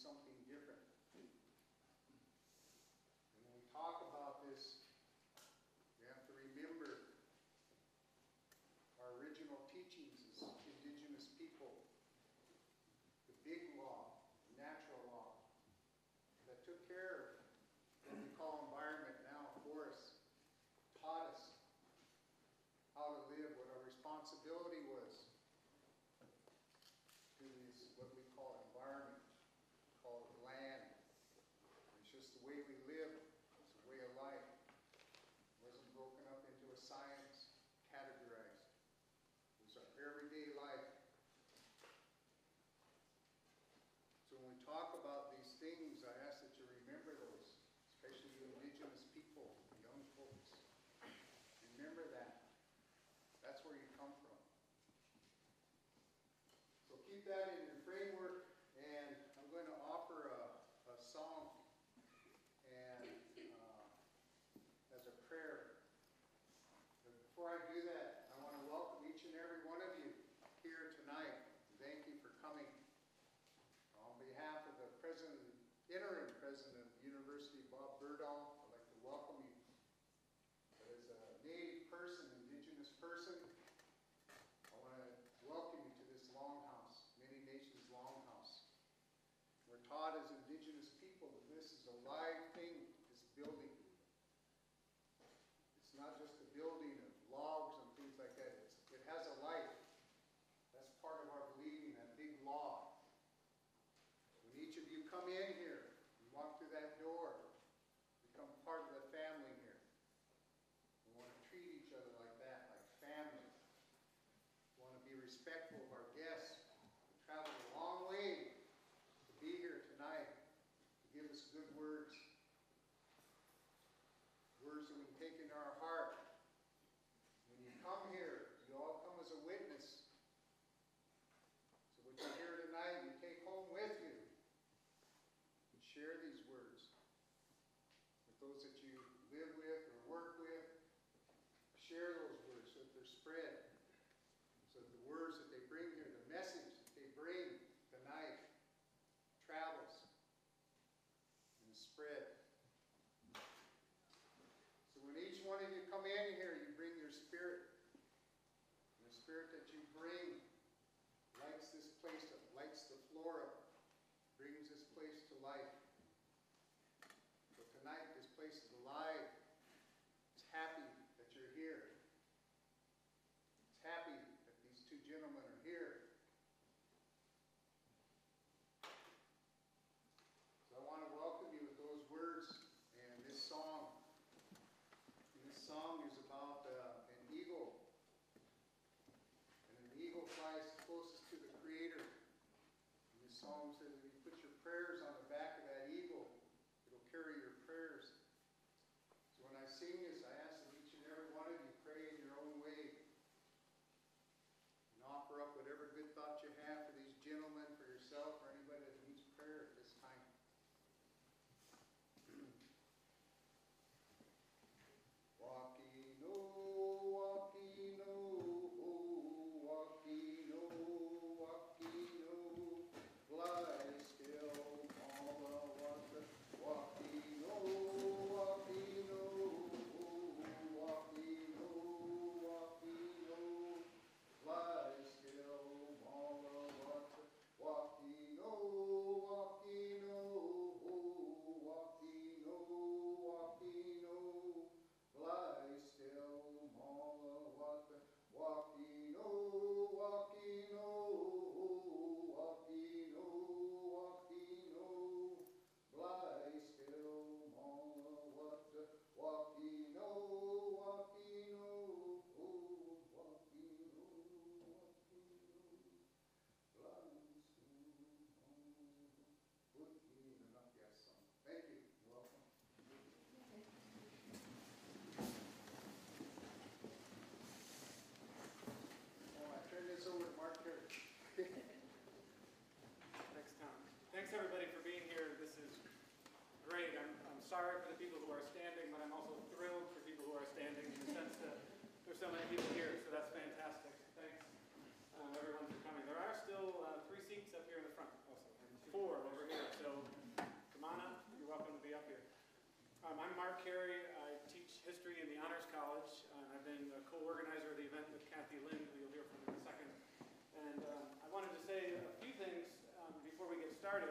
something different. And when we talk about this, we have to remember our original teachings as Indigenous people. The big law, the natural law, that took care of what we call environment now, forests, taught us how to live, what our responsibility was to this, what we call environment, we call it land. It's just the way we live, it's a way of life. It wasn't broken up into a science, categorized. It was our everyday life. So when we talk about these things, I ask that you remember those, especially you Indigenous people, young folks. Remember that. That's where you come from. So keep that in your framework, and I'm going to offer a song and as a prayer. But before I do that, I want to welcome each and every one of you here tonight. Thank you for coming. On behalf of the interim president of the university, Bob Berdahl, I'd like to welcome you. As a native person, Indigenous person, I want to welcome you to this longhouse, Many Nations Longhouse. We're taught as Indigenous people that this is a live thing, this building. It's not just a building of logs and things like that. It has a life. That's part of our believing, that big law. When each of you come in here, you walk through that door, become part of the family here. We want to treat each other like that, like family. We want to be respectful of our guests. We traveled a long way to be here tonight, to give us good words. Words that we can take into our heart. When you come here, you all come as a witness. So what you hear tonight, you take home with you. And share these words with those that you live with or work with. Share those words so that they're spread. So that the words that they bring here, the message that they bring tonight, travels and is spread. So when each one of you come in here, you bring your spirit. And the spirit that you bring lights this place up, lights the floor up, brings this place to life. So tonight, this place is alive. It's happy that you're here. It's happy that these two gentlemen are here. So I want to welcome you with those words and this song. And this song is about an eagle. And an eagle flies closest to the Creator. And this song says if you put your prayers on the back of that eagle, it'll carry your prayers. So when I sing this, I ask that each and every one of you pray in your own way. And offer up whatever good thoughts you have for these gentlemen, for yourself, or anybody that needs prayer at this time. Walkie-no, walkie-no, walkie-no, walkie-no, lie still on the water. Walkie-no, walkie-no, walkie-no, walkie-no, lie still on the water. Walkie-no, walkie-no, walkie-no, walkie-no, lie still on the water. Walkie-no, walkie-no, walkie-no, walkie-no, lie still on the water. Walkie-no, walkie-no, walkie-no, walkie-no, lie still on the water. Good evening, enough, yes, son. Thank you. You're welcome. I turn this over to Mark Terry. Next time. Thanks everybody for being here. This is great. I'm sorry for the people who are standing, but I'm also thrilled for people who are standing in the sense that there's so many people here, so that's fantastic. Thanks everyone for coming. There are still 3 seats up here in the front also, and 4 over here, so I'm Mark Carey. I teach history in the Honors College. I've been a co-organizer of the event with Kathy Lynn, who you'll hear from in a second. And I wanted to say a few things before we get started.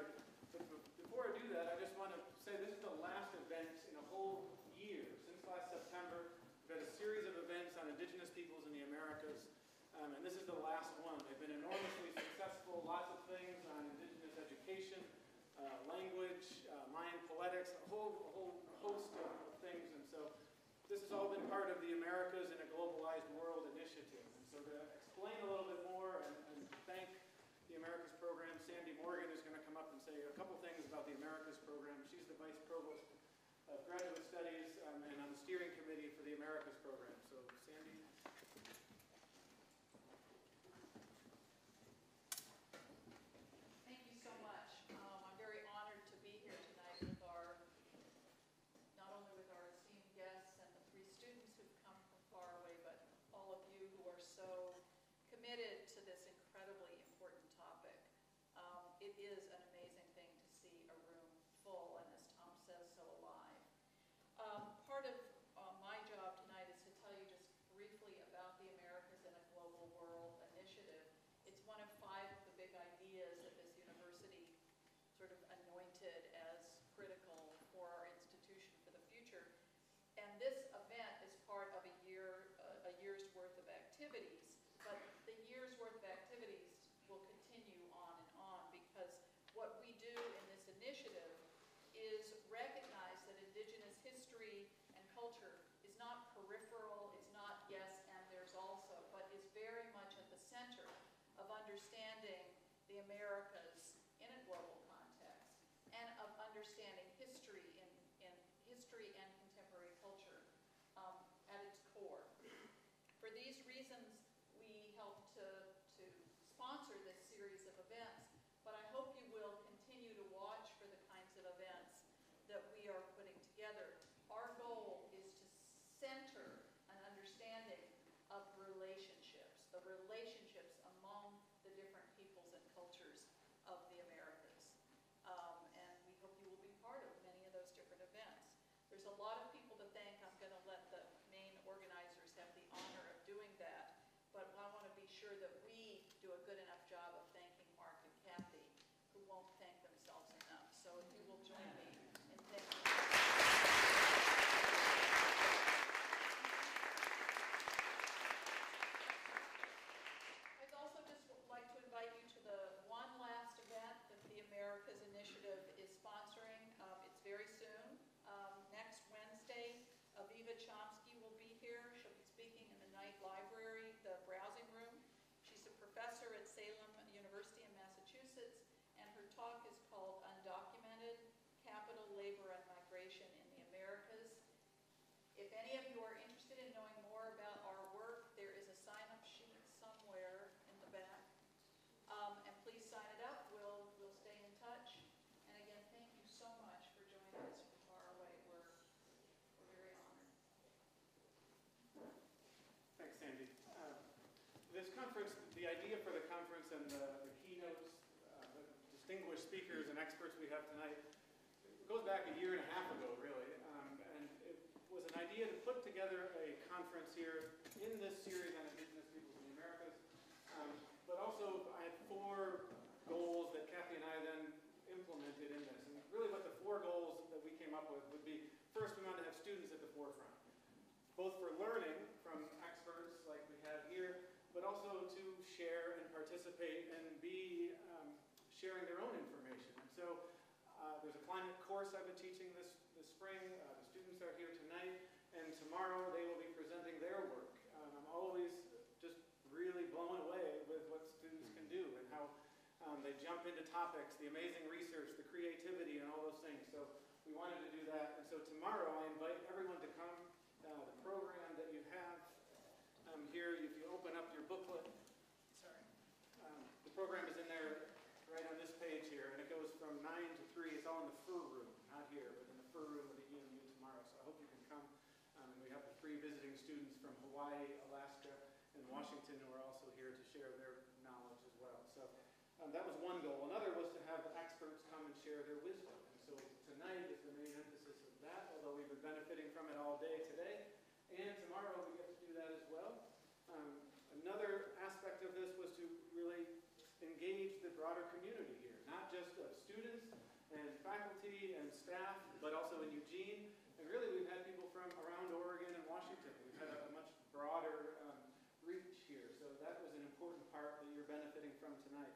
But before I do that, I just want to say this is the last event in a whole year. Since last September, we've had a series of events on Indigenous peoples in the Americas. And this is the last one. They've been enormously successful. Lots of things on Indigenous education, language, Mayan poetics, a whole host of things. And so this has all been part of the Americas in a Globalized World initiative. And so to explain a little bit more and thank the Americas program, Sandy Morgan is going to come up and say a couple things about the Americas program. She's the Vice Provost of Graduate Studies and on the steering committee for the Americas program. So Sandy. Thank you so much. I'm very honored to be here tonight with not only with our esteemed guests and the 3 students who've come from far away, but all of you who are so committed to this incredibly important topic. It is an amazing thing to see a room full, and as Tom says, so alive. Part of my job tonight is to tell you just briefly about the Americas in a Global World initiative. It's one of 5 of the big ideas that this university sort of anointed as critical for our institution for the future. And this event is part of a year's worth of activities. But the year's worth of activities will continue on and on, because what we do in this initiative is recognize that Indigenous history and culture is not peripheral, it's not yes and there's also, but is very much at the center of understanding the Americas in a global context, and of understanding history in history and contemporary culture at its core. For these reasons, we help to sponsor this series of events, but I hope you will continue to watch for the kinds of events that we are putting together. Our goal is to center an understanding of relationships, the relationships among the different peoples and cultures of the Americas. And we hope you will be part of many of those different events. There's a lot of people to thank. I'm going to let the main organizers have the honor of doing that. But I want to be sure that we do a good enough job of thanking Mark and Kathy, who won't thank themselves enough. So if you will join me in thanking them. I'd also just like to invite you to the one last event that the Americas Initiative is sponsoring. It's very soon. Next Wednesday, Aviva Chomsky will be here. She'll be speaking in the Knight Library, the browsing room. She's a professor at Salem University in Massachusetts, and her talk is called Undocumented Capital, Labor, and Migration in the Americas. If any of you are interested in knowing more about our work, there is a sign-up sheet somewhere in the back. And please sign it up. We'll stay in touch. And again, thank you so much for joining us from far away. We're very honored. Thanks, Sandy. This conference, the idea for the conference and the keynotes, the distinguished speakers and experts we have tonight, it goes back a year and a half ago, really. And it was an idea to put together a conference here in this series on Indigenous peoples in the Americas. But also, I had 4 goals that Kathy and I then implemented in this. And really what the 4 goals that we came up with would be, first, we wanted to have students at the forefront, both for learning from experts like we have here, but also to share and participate and be sharing their own information. And so there's a climate course I've been teaching this spring. The students are here tonight, and tomorrow they will be presenting their work. I'm always just really blown away with what students can do and how they jump into topics, the amazing research, the creativity, and all those things. So we wanted to do that. And so tomorrow I invite everyone to come. The program that you have here, if you open up your booklet, the program is in there right on this page here, and it goes from 9 to 3. It's all in the fur room, not here, but in the fur room of the EMU tomorrow. So I hope you can come. And we have the 3 visiting students from Hawaii, Alaska, and Washington who are also here to share their knowledge as well. So that was one goal. Another was to have experts come and share their wisdom. And so tonight is the main emphasis of that, although we've broader community here, not just of students and faculty and staff, but also in Eugene. And really, we've had people from around Oregon and Washington. We've had a much broader reach here. So that was an important part that you're benefiting from tonight.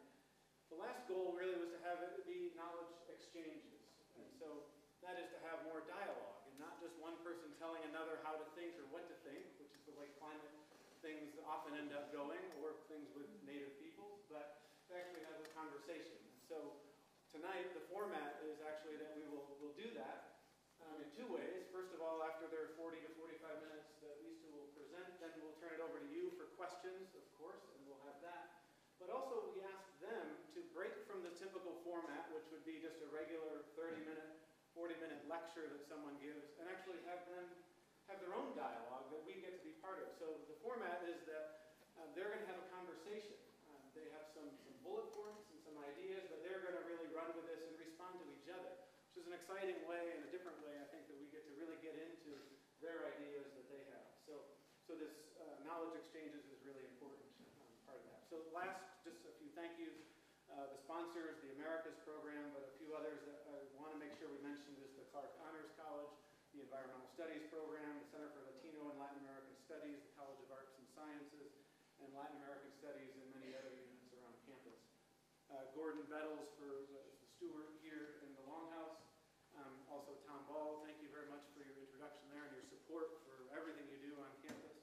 The last goal really was to have it be knowledge exchanges. And so that is to have more dialogue and not just one person telling another how to think or what to think, which is the way climate things often end up going, or things with Native peoples, but to actually have a conversation. And so tonight, the format is actually that we'll do that in two ways. First of all, after their 40 to 45 minutes that these two will present, then we'll turn it over to you for questions, of course, and we'll have that. But also, we asked them to break from the typical format, which would be just a regular 30-minute, 40-minute lecture that someone gives, and actually have them have their own dialogue that we get to be part of. So the format is that they're going to have a conversation. They have some bullet points and some ideas, but they're going to really run with this and respond to each other, which is an exciting way and a different way, I think, that we get to really get into their ideas that they have. So this knowledge exchanges is really important part of that. So last, just a few thank yous. The sponsors, the Americas program, but a few others that I want to make sure we mentioned is the Clark Honors College, the Environmental Studies program, the Center for Latino and Latin American Studies, the College of Arts and Sciences, and Latin American Studies, and many other units around campus. Gordon Bettles for the steward here in the Longhouse. Also Tom Ball, thank you very much for your introduction there and your support for everything you do on campus.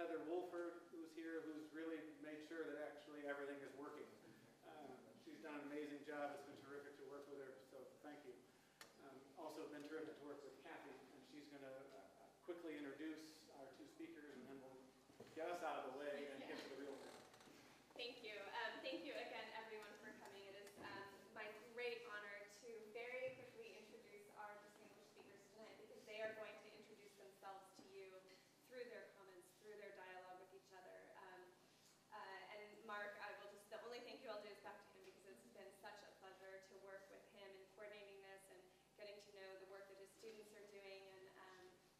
Heather Wolford, who's here, who's really made sure that actually everything is working. She's done an amazing job. It's been terrific to work with her, so thank you. Also been terrific to work with Kathy, and she's going to quickly introduce our two speakers, and then we'll get us out of the way and get to the real thing. Thank you. Thank you again, everyone, for coming. It is my great honor to very quickly introduce our distinguished speakers tonight, because they are going to introduce themselves to you through their comments, through their dialogue with each other. And Mark, the only thank you I'll do is back to him, because it's been such a pleasure to work with him in coordinating this and getting to know the work that his students are doing, and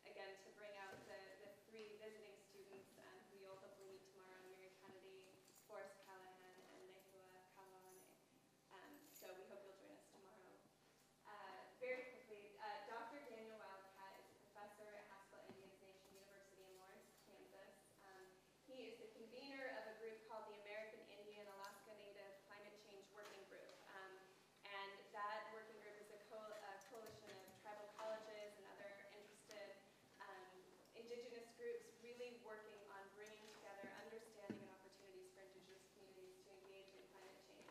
again, to bring out the three visiting students who you'll hopefully meet tomorrow, Mary Kennedy, Forrest Callahan, and Nehua Kawane. So we hope you'll join us tomorrow. Very quickly, Dr. Daniel Wildcat is a professor at Haskell Indians Nation University in Lawrence, Kansas. He is the convener of a group called the American Indian Alaska Native Climate Change Working Group. And that working group is a coalition of tribal colleges and other interested Indigenous groups really working on bringing together understanding and opportunities for Indigenous communities to engage in climate change.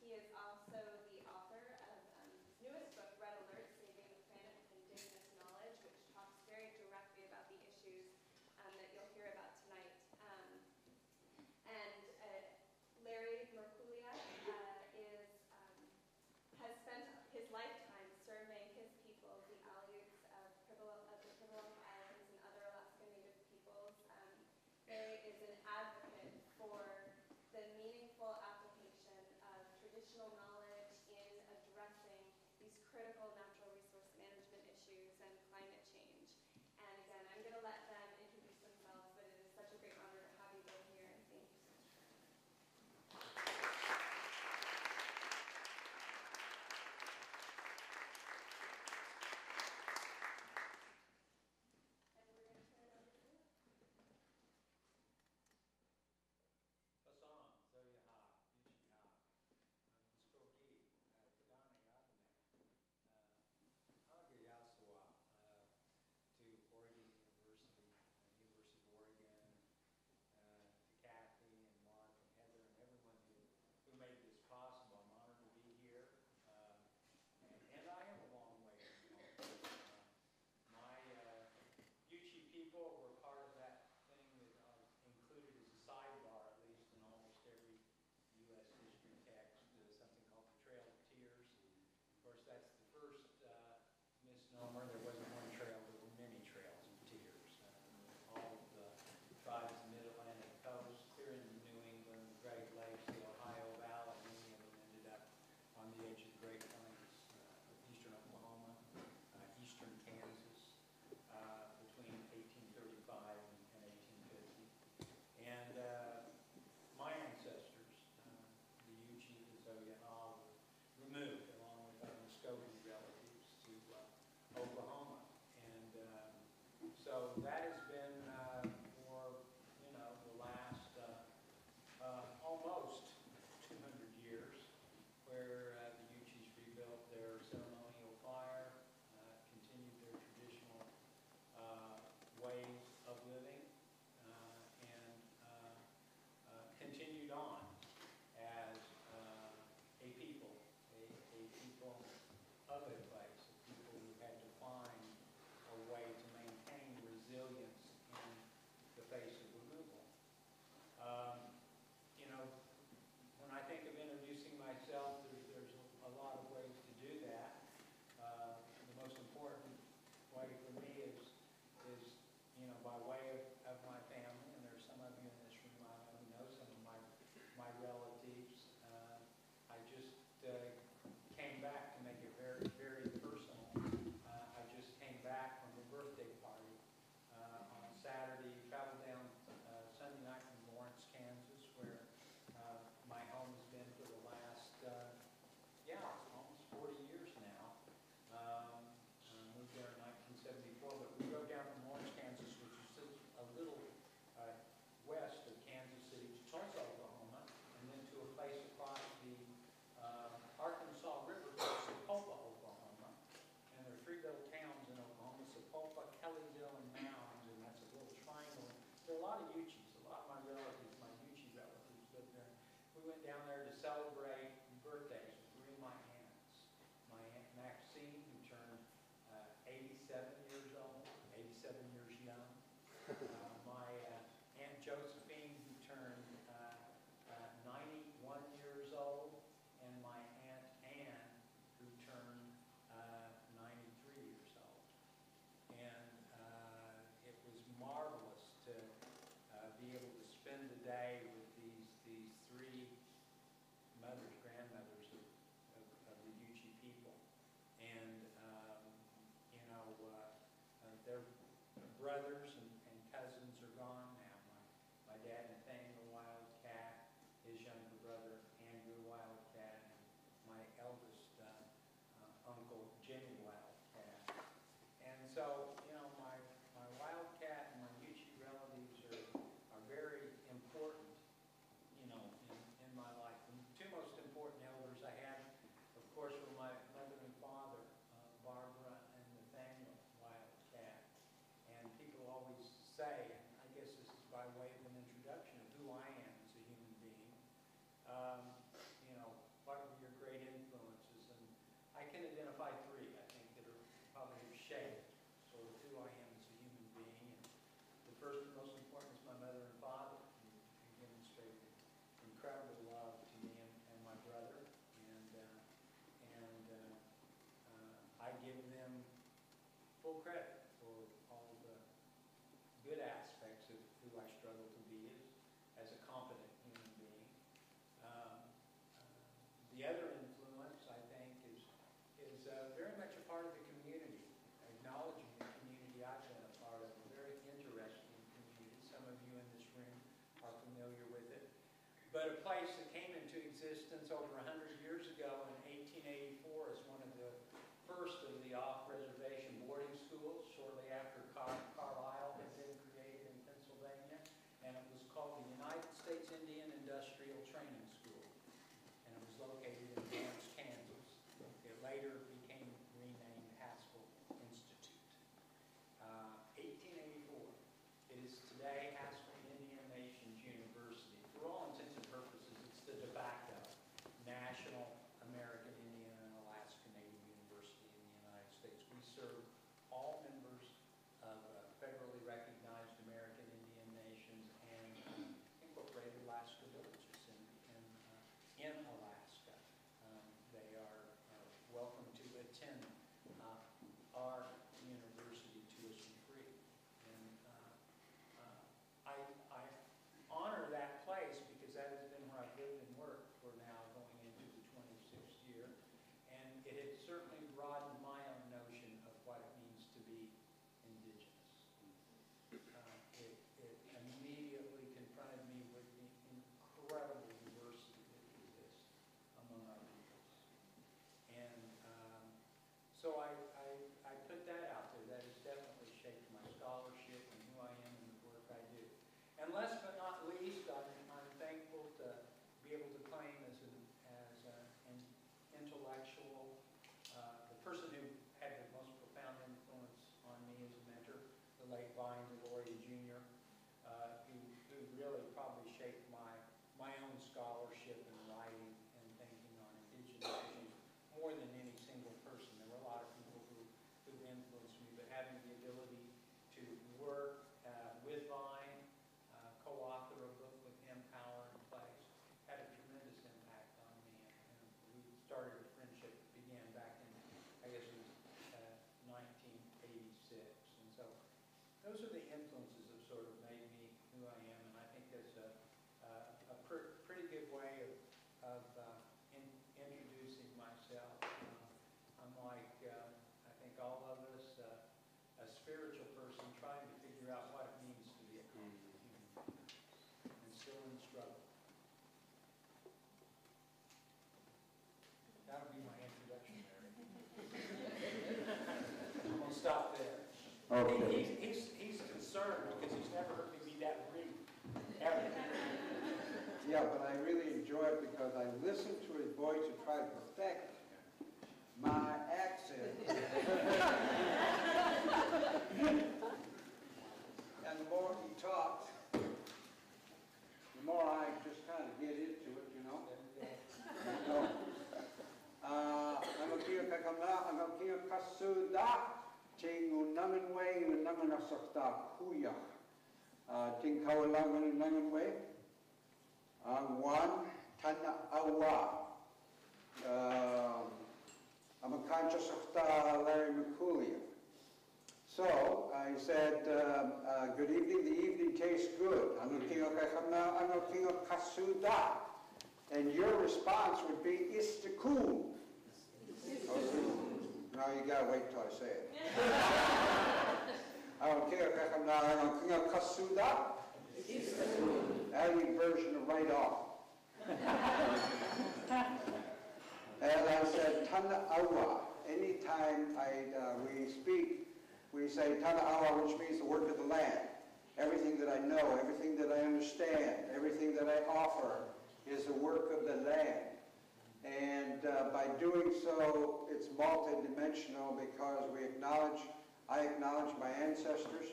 He is also the author of his newest book, Red Alert, Saving the Planet with Indigenous Knowledge, which talks very directly about the issues that you'll hear about tonight. And Larry Mercouriak has spent his lifetime serving his people, the Aleuts of the Pribilof Islands and other Alaska Native peoples. Larry is an advocate for the meaningful application of traditional knowledge in addressing these critical natural resource management issues and climate change. And again, I'm going to let them introduce themselves, but it is such a great honor to have you both here, and thank you so much. And we're going to turn it over to you. Hassan, Zoyaha, Yichiha. went down there to celebrate birthdays with three of my aunts. My Aunt Maxine, who turned 87 years old, 87 years young. My Aunt Josephine, who turned 91 years old, and my Aunt Anne, who turned 93 years old. And it was marvelous to be able to spend the day with these three mothers, grandmothers of the Yuchi people. And, their brothers and cousins are gone now. My dad, Nathaniel Wildcat, his younger brother, Andrew Wildcat, and my eldest uncle, Jimmy Wildcat. And so, my Wildcat and my Yuchi relatives are very important, in my life. The two most important elders I had, of course, were my mother and father, Barbara and Nathaniel Wildcat. And people always say, and I guess this is by way of an introduction of who I am as a human being, what were your great influences? And I can identify three, I think, that are probably have shaped sort of who I am as a human being. And the first and most important is my mother and father, who demonstrated incredible love to me and my brother. I give them full credit for all the good aspects of who I struggle to be as a competent human being. The other influence, I think, is very much a part of the community, acknowledging the community I've been a part of, a very interesting community. Some of you in this room are familiar with it. But a place that came into existence over 100 years ago in 1884 as one of the first of the off-reservation boarding schools, shortly after Carlisle had been created in Pennsylvania, and it was called the United States Indian Industrial Training School, and it was located in Imbalance, Kansas. It later became renamed Haskell Institute. 1884. It is today Haskell Indian Nations University. For all intents and purposes, it's the de facto National American Indian and Alaska Native University in the United States. We serve all members of federally recognized American Indian nations and incorporated Alaska villages in Alaska. They are welcome to attend our university tuition free. And I honor that place because that has been where I've lived and worked for now going into the 26th year. And it has certainly broadened my own notion of what it means to be Indigenous. It immediately confronted me with the incredible diversity that exists among our peoples. And so I put that out there. That has definitely shaped my scholarship and who I am and the work I do. And last but not least, I'm thankful to be able to claim as an intellectual, the person who had the most profound influence on me as a mentor, the late Vine Deloria Jr., who really probably shaped my own scholarship and writing and thinking on Indigenous issues more than any single person. There were a lot of people who influenced me, but having the ability to work with Vine, co-author a book with him, Power and Place, had a tremendous impact on me. And we started a friendship that began back in, I guess it was 1986. And so those are the influences that sort of made me who I am. And I think that's a pretty good way of introducing myself. I'm like, I think all of us, a spiritual person trying to figure out what it means to be a competent human being and still in struggle. That'll be my introduction, Mary. I'm going to stop there. Okay. He's concerned because he's never heard me be that rude, ever. Yeah, but I really enjoy it because I listen to his voice to try to perfect my accent. And the more he talks, the more I just kind of get into it, you know. nanganasakta kuya. Ting kawalangan nangan way. Ang one tana awa. Amakancha sakta Larry McCoolia. So I said, good evening, the evening tastes good. Ano kinga kasuda. And your response would be, istakun. Now you gotta wait till I say it. Ano kinga kasuda. Adding version of right off. And I said, Tana Awa. Anytime we speak, we say Tana Awa, which means the work of the land. Everything that I know, everything that I understand, everything that I offer is the work of the land. And by doing so, it's multidimensional because I acknowledge my ancestors,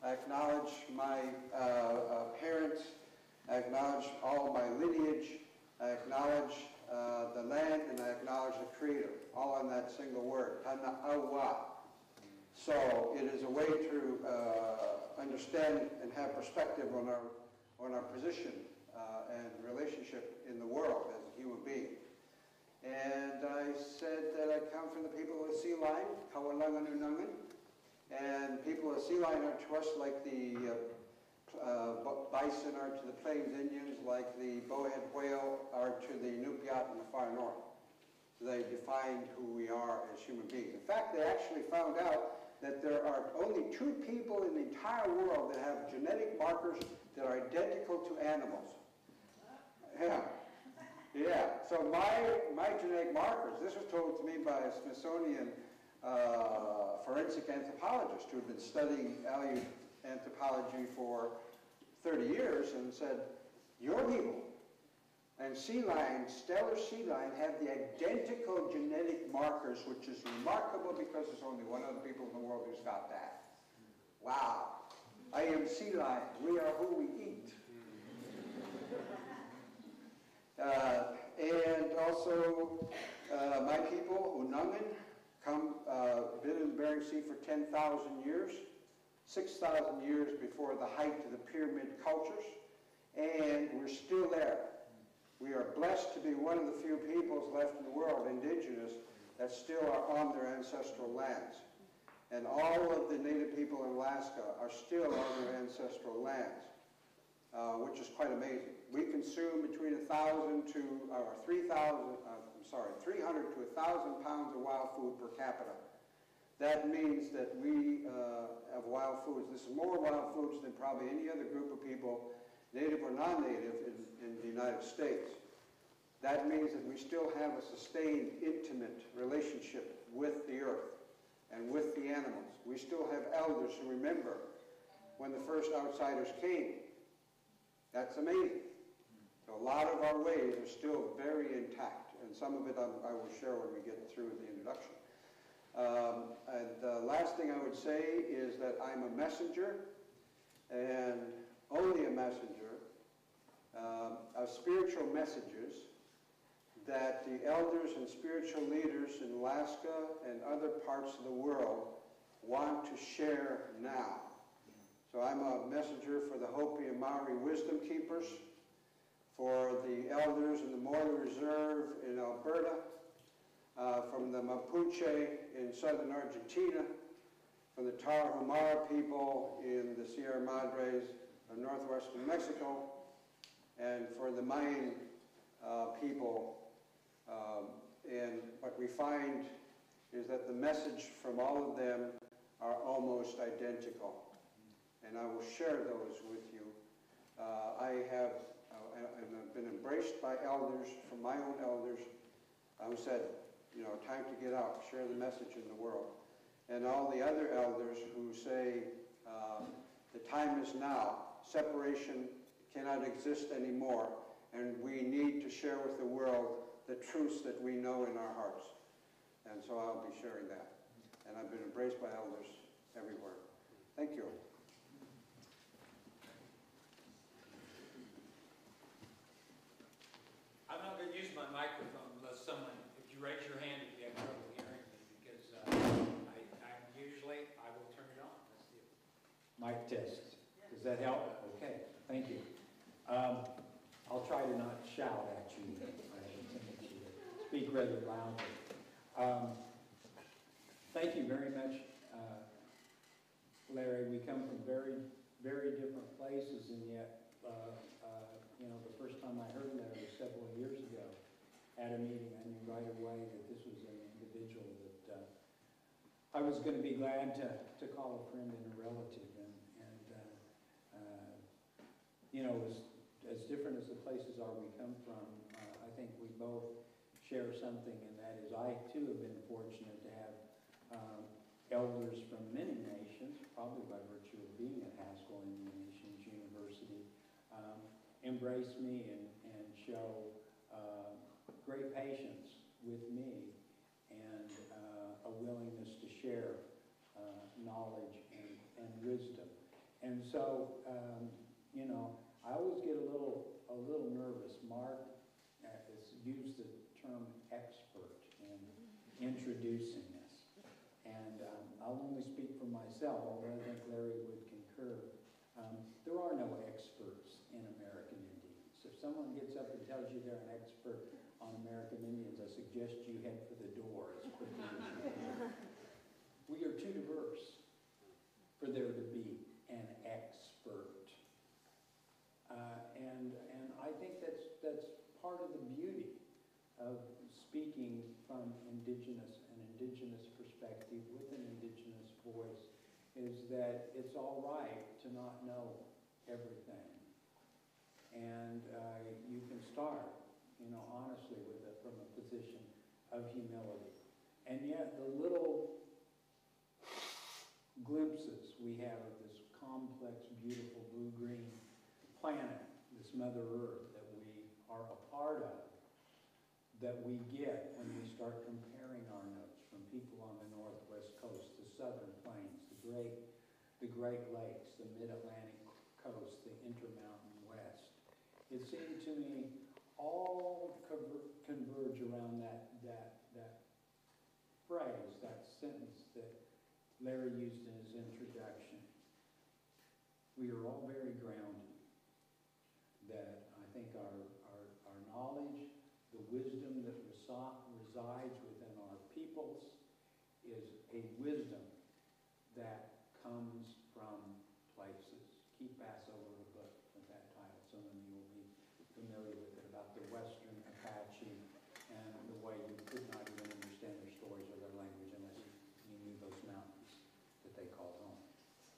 I acknowledge my parents, I acknowledge all of my lineage, I acknowledge the land, and I acknowledge the Creator, all in that single word, Tana Awa. So it is a way to understand and have perspective on our position and relationship in the world as a human being. And I said that I come from the people of the sea line, Kawalanganunangan, and people of the sea line are to us like the bison are to the Plains Indians, like the bowhead whale are to the Nupiat in the far north. They defined who we are as human beings. In fact, they actually found out that there are only 2 people in the entire world that have genetic markers that are identical to animals. Yeah. Yeah. So my genetic markers, this was told to me by a Smithsonian forensic anthropologist who had been studying Aleut anthropology for 30 years and said, your people and sea lion, stellar sea lion, have the identical genetic markers, which is remarkable because there's only one other people in the world who's got that. Wow. I am sea lion. We are who we eat. And also, my people, Unangan, been in the Bering Sea for 10,000 years, 6,000 years before the height of the pyramid cultures, and we're still there. We are blessed to be one of the few peoples left in the world, indigenous, that still are on their ancestral lands. And all of the native people in Alaska are still on their ancestral lands, which is quite amazing. We consume between 300 to 1,000 pounds of wild food per capita. That means that we have wild foods. This is more wild foods than probably any other group of people, native or non-native, in the United States. That means that we still have a sustained, intimate relationship with the earth and with the animals. We still have elders who remember when the first outsiders came. That's amazing. So a lot of our ways are still very intact, and some of it I will share when we get through the introduction. And the last thing I would say is that I'm a messenger, and only a messenger, of spiritual messages that the elders and spiritual leaders in Alaska and other parts of the world want to share now. So I'm a messenger for the Hopi and Maori wisdom keepers, for the elders in the Moyle Reserve in Alberta, from the Mapuche in southern Argentina, from the Tarahumara people in the Sierra Madres of northwestern Mexico, and for the Mayan people. And what we find is that the message from all of them are almost identical. And I will share those with you. I've been embraced by elders, from my own elders, who said, time to get out, share the message in the world. And all the other elders who say, the time is now, separation cannot exist anymore, and we need to share with the world the truths that we know in our hearts. And so I'll be sharing that. And I've been embraced by elders everywhere. Thank you. I'm not going to use my microphone unless someone, if you raise your hand if you have trouble hearing me, because I will turn it on. That's the Mic test. Does that help? Okay, thank you. I'll try to not shout at you. I have a tendency to speak rather loudly. Thank you very much, Larry. We come from very, very different places, and yet, the first time I heard that was several years ago at a meeting. I knew right away that this was an individual that I was going to be glad to call a friend and a relative. As different as the places are we come from, I think we both share something, and that is I too have been fortunate to have elders from many nations, probably by virtue of being at Haskell Indian Nations University, embrace me and show great patience with me and a willingness to share knowledge and wisdom. And so, I always get a little nervous. Mark has used the term expert in introducing us. And I'll only speak for myself, although I think Larry would concur. There are no experts in American Indians. If someone gets up and tells you they're an expert on American Indians, I suggest you head for the door as quickly as you can. We are too diverse for there to be an expert. And I think that's part of the beauty of speaking from an indigenous perspective with an indigenous voice, is that it's all right to not know everything. And you can start, honestly from a position of humility. And yet the little glimpses we have of this complex, beautiful blue-green planet, this Mother Earth that we are a part of, that we get when we start comparing our notes from people on the Northwest Coast, the Southern Plains, the Great Lakes, the Mid-Atlantic Coast, the Intermountain West. It seemed to me all converge around that phrase, that sentence that Larry used in his introduction. We are all very grounded. That I think our knowledge, the wisdom that resides within our peoples, is a wisdom that comes from places. Keep Passover, a book with that title. Some of you will be familiar with it, about the Western Apache and the way you could not even understand their stories or their language unless you knew those mountains that they called home.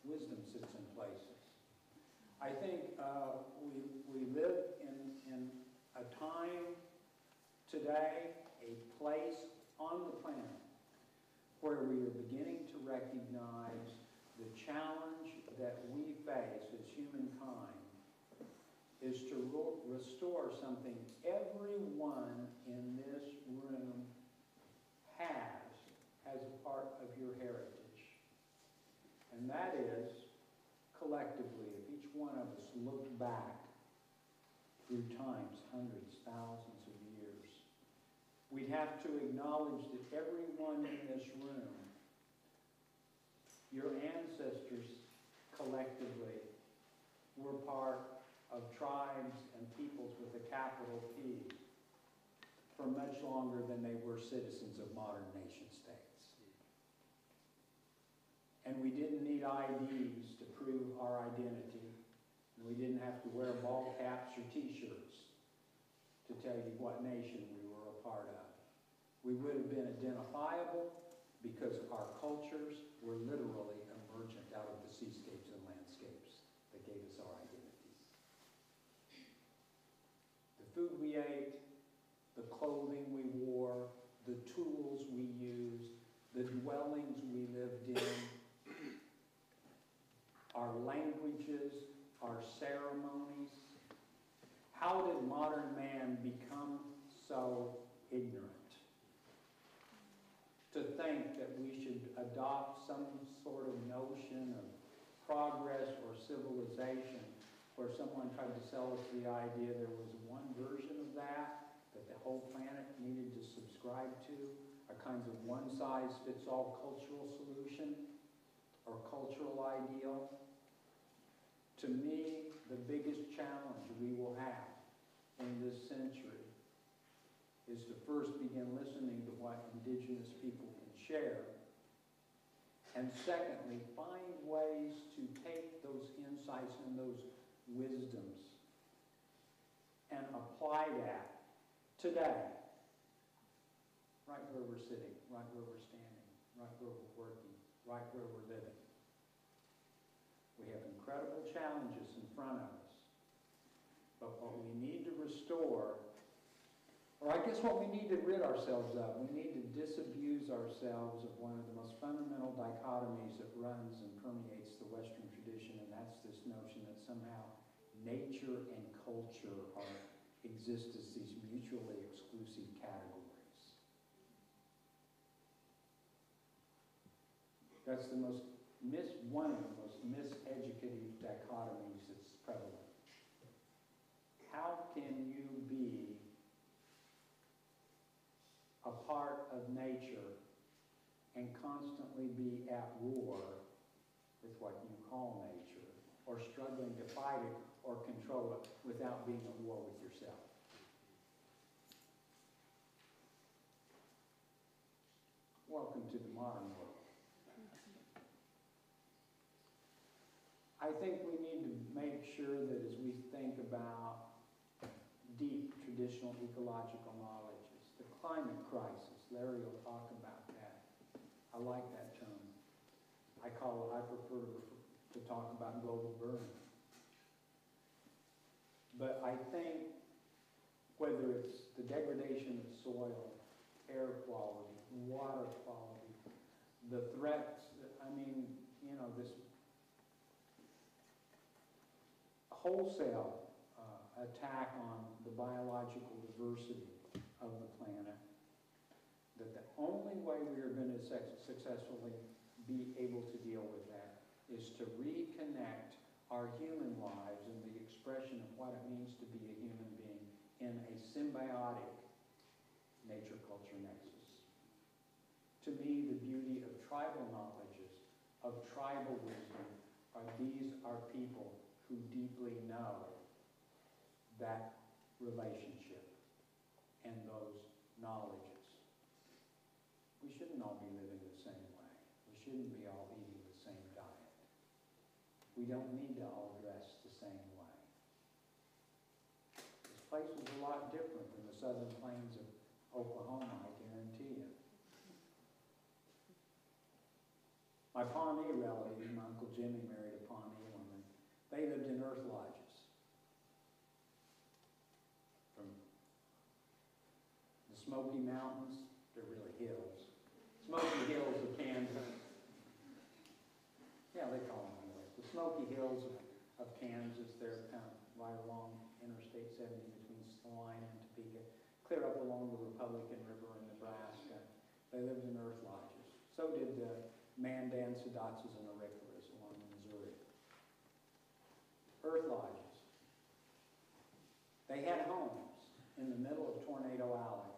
Wisdom sits in places. I think we live in a time today, a place on the planet where we are beginning to recognize the challenge that we face as humankind is to restore something everyone in this room has as a part of your heritage. And that is, collectively, if each one of us looked back through times, hundreds, thousands of years, we'd have to acknowledge that everyone in this room, your ancestors collectively, were part of tribes and peoples with a capital P for much longer than they were citizens of modern nation states. And we didn't need IDs to prove our identity. And we didn't have to wear ball caps or t-shirts to tell you what nation we were a part of. We would have been identifiable because our cultures were literally emergent out of the seascapes and landscapes that gave us our identities. The food we ate, the clothing we wore, the tools we used, the dwellings we lived in, our languages, our ceremonies. How did modern man become so ignorant? To think that we should adopt some sort of notion of progress or civilization where someone tried to sell us the idea there was one version of that the whole planet needed to subscribe to, a kind of one-size-fits-all cultural solution or cultural ideal. To me, the biggest challenge we will have in this century is to first begin listening to what Indigenous people can share, and secondly, find ways to take those insights and those wisdoms and apply that today, right where we're sitting, right where we're standing, right where we're working, right where we're living. We have incredible challenges in front of us, but what we need to restore, or I guess what we need to rid ourselves of, we need to disabuse ourselves of one of the most fundamental dichotomies that runs and permeates the Western tradition, and that's this notion that somehow nature and culture exist as these mutually exclusive categories. That's one of the most miseducative dichotomies that's prevalent. How can you be a part of nature and constantly be at war with what you call nature, or struggling to fight it or control it without being at war with yourself? Welcome to the modern world. I think we need to make sure that as we think about deep traditional ecological knowledges, the climate crisis, Larry will talk about that. I like that term. I prefer to talk about global burning. But I think whether it's the degradation of soil, air quality, water quality, the threats, this wholesale attack on the biological diversity of the planet, that the only way we are going to successfully be able to deal with that is to reconnect our human lives and the expression of what it means to be a human being in a symbiotic nature-culture nexus. To me, the beauty of tribal knowledges, of tribal wisdom, these are people who deeply know that relationship and those knowledges. We shouldn't all be living the same way. We shouldn't be all eating the same diet. We don't need to all dress the same way. This place is a lot different than the southern plains of Oklahoma, I guarantee you. My Pawnee relative, my Uncle Jimmy married a Pawnee woman. They lived in earth lodges. From the Smoky Mountains, they're really hills. Smoky Hills of Kansas. Yeah, they call them hills. The Smoky Hills of Kansas, they're kind of right along Interstate 70 between Salina and Topeka, clear up along the Republican River in Nebraska. They lived in earth lodges. So did the Mandan, Sadatsas, and Auriculas along the Missouri. Earth lodges. They had homes in the middle of Tornado Alley,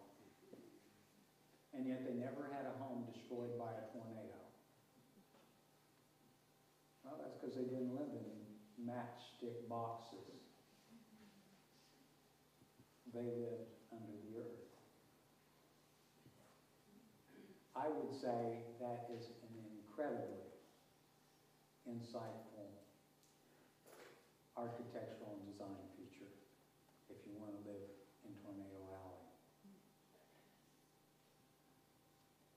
and yet they never had a home destroyed by a tornado. Well, that's because they didn't live in matchstick boxes. They lived under the earth. I would say that is an incredibly insightful architectural and design feature if you want to live in Tornado Alley.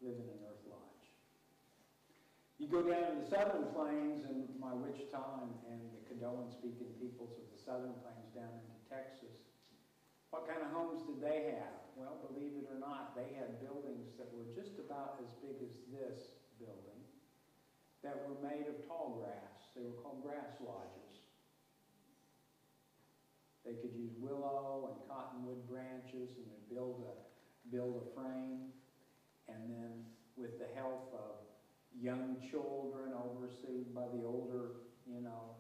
Live in an earth lodge. You go down to the southern plains and my Wichita and the Caddoan-speaking peoples of the southern plains down into Texas. What kind of homes did they have? Well, believe it or not, they had buildings that were just about as big as this building that were made of tall grass. They were called grass lodges. They could use willow and cottonwood branches and they'd build a frame, and then with the help of young children overseen by the older,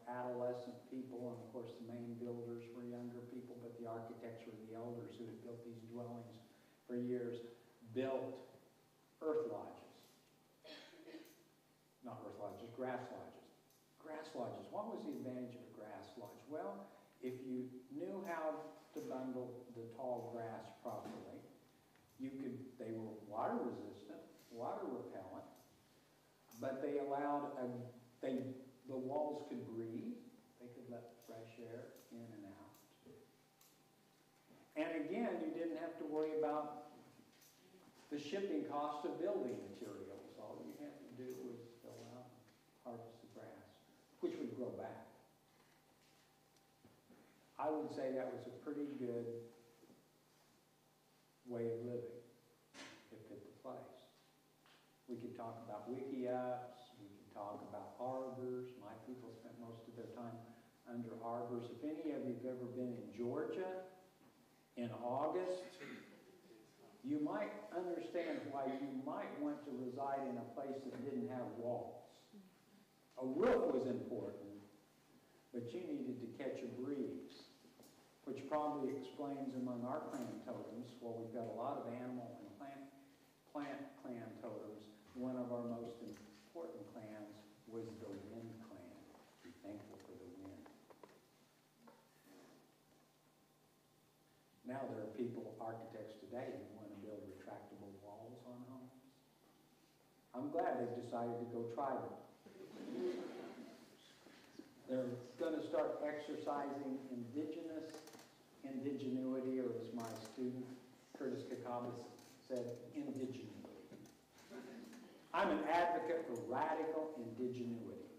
adolescent people, and of course the main builders were younger people, but the architects were the elders who had built these dwellings for years, built earth lodges. Not earth lodges, grass lodges. Grass lodges. What was the advantage of a grass lodge? Well, if you knew how to bundle the tall grass properly, they were water resistant, water repellent, but they allowed, the walls could breathe, they could let fresh air in and out. And again, you didn't have to worry about the shipping cost of building materials. All you had to do was go out and harvest the grass, which would grow back. I would say that was a pretty good way of living. It fit the place. We could talk about wiki-ups, we could talk about arbors. My people spent most of their time under arbors. If any of you have ever been in Georgia in August, you might understand why you might want to reside in a place that didn't have walls. A roof was important, but you needed to catch a breeze, which probably explains among our clan totems, while we've got a lot of animal and plant clan totems, one of our most important clans was the wind clan. Be thankful for the wind. Now there are people, architects today, who want to build retractable walls on homes. I'm glad they've decided to go tribal. They're going to start exercising indigenuity, or as my student, Curtis Kakabis, said, indigenuity. I'm an advocate for radical indigenuity.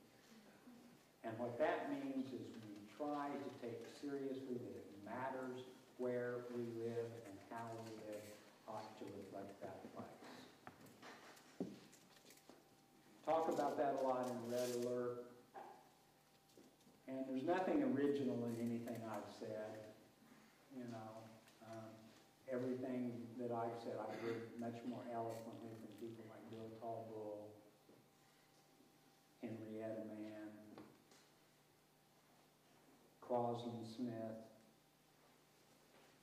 And what that means is we try to take seriously that it matters where we live and how we live ought to reflect that place. Talk about that a lot in Red Alert. And there's nothing original in anything I've said. You know, everything that I've said, I've heard much more eloquently from people like Bill Tallbull, Henrietta Mann, Crosland Smith,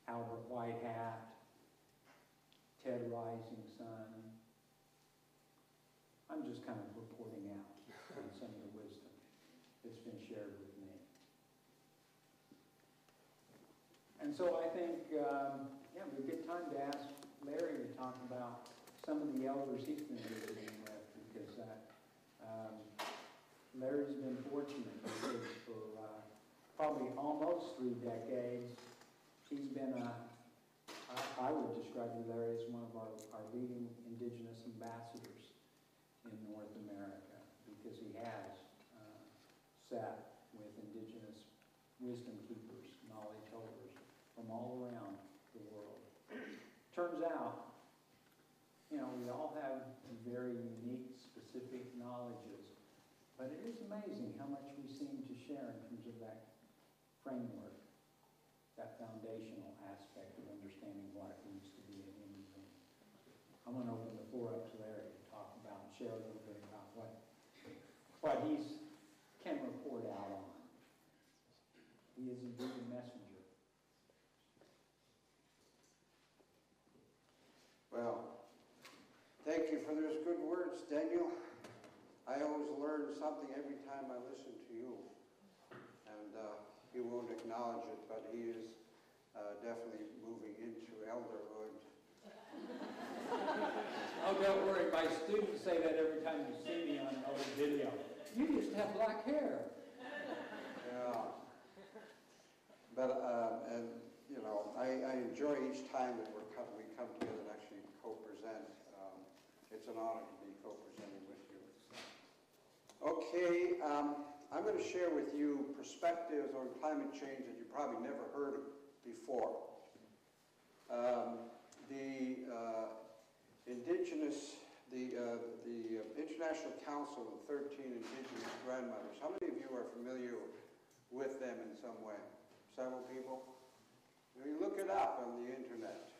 Albert Whitehat, Ted Rising Sun. I'm just kind of reporting out on some of the wisdom that's been shared with me. And so I think, yeah, it'd be a good time to ask Larry to talk about some of the elders he's been visiting with, because Larry's been fortunate because for probably almost 3 decades, he's been I would describe Larry as one of our leading Indigenous ambassadors in North America, because he has sat with Indigenous wisdom keepers, knowledge holders from all around the world. Turns out, you know, we all have very unique, specific knowledges, but it is amazing how much we seem to share in terms of that framework, that foundational aspect of understanding what it means to be a human being. I'm going to open the floor up to Larry to talk about and share a little bit about what he can report out on. He is indeed a messenger. Well, thank you for those good words, Daniel. I always learn something every time I listen to you. And he won't acknowledge it, but he is definitely moving into elderhood. Oh, don't worry. My students say that every time you see me on old video. You used to have black hair. Yeah. But, and, you know, I enjoy each time that we come together and actually co-present. It's an honor to be co-presenting with you. Okay, I'm going to share with you perspectives on climate change that you probably never heard of before. The International Council of 13 Indigenous Grandmothers. How many of you are familiar with them in some way? Several people? You look it up on the internet.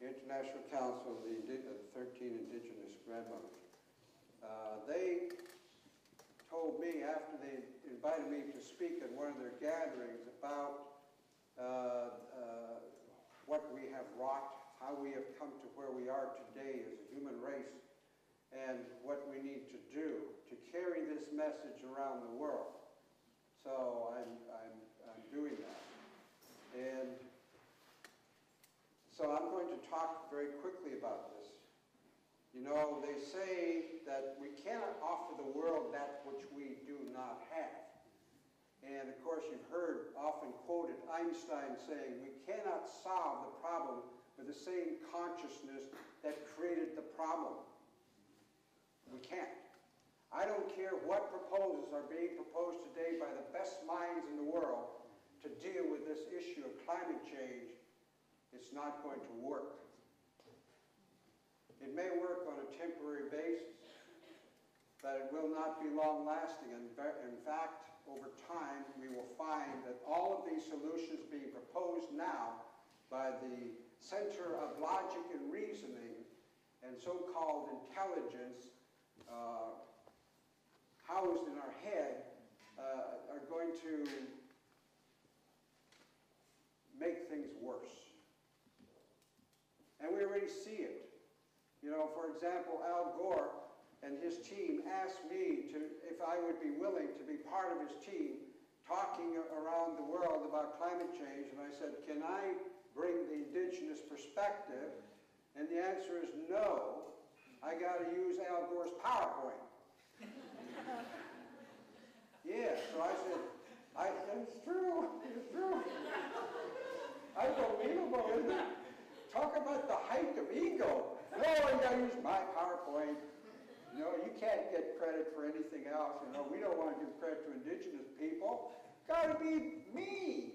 The International Council of the 13 Indigenous Grandmothers. They told me after they invited me to speak at one of their gatherings about what we have wrought, how we have come to where we are today as a human race, and what we need to do to carry this message around the world. So I'm doing that. And so I'm going to talk very quickly about this. You know, they say that we cannot offer the world that which we do not have. And of course, you've heard often quoted Einstein saying, we cannot solve the problem with the same consciousness that created the problem. We can't. I don't care what proposals are being proposed today by the best minds in the world to deal with this issue of climate change. It's not going to work. It may work on a temporary basis, but it will not be long-lasting. In fact, over time, we will find that all of these solutions being proposed now by the center of logic and reasoning and so-called intelligence housed in our head are going to make things worse. And we already see it. You know, for example, Al Gore and his team asked me if I would be willing to be part of his team talking around the world about climate change. And I said, can I bring the indigenous perspective? And the answer is no. I got to use Al Gore's PowerPoint. Yeah, so I said, it's true, it's true. Unbelievable, isn't it? Talk about the height of ego. No, I got to use my PowerPoint. You know, you can't get credit for anything else. You know, we don't want to give credit to indigenous people. Got to be me.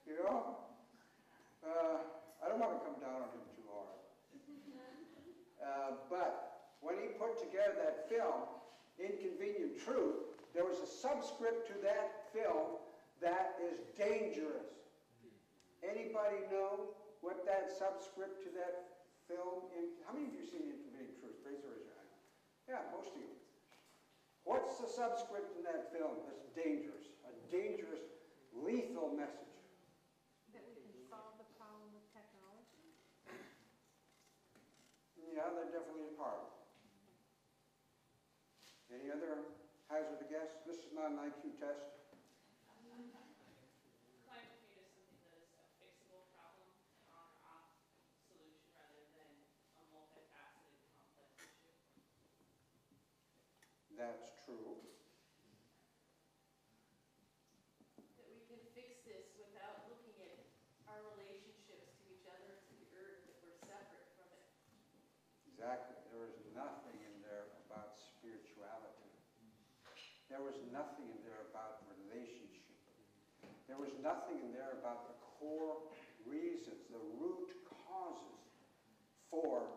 You know? I don't want to come down on him too hard. But when he put together that film, Inconvenient Truth, there was a subscript to that film that is dangerous. Anybody know what that subscript to that film is? How many of you seen Inconvenient Truth? Raise your hand. Yeah, most of you. What's the subscript in that film that's dangerous? A dangerous, lethal message. That we can solve the problem with technology? Yeah, that definitely is part of it. Any other hazard to guess? This is not an IQ test. Climate change is something that is a fixable problem, an on or off solution rather than a multifaceted, complex issue. That's true. That we can fix this without looking at our relationships to each other, to the earth, that we're separate from it. Exactly. There is nothing in there about spirituality. There was nothing in there about relationship. There was nothing in there about the core reasons, the root causes for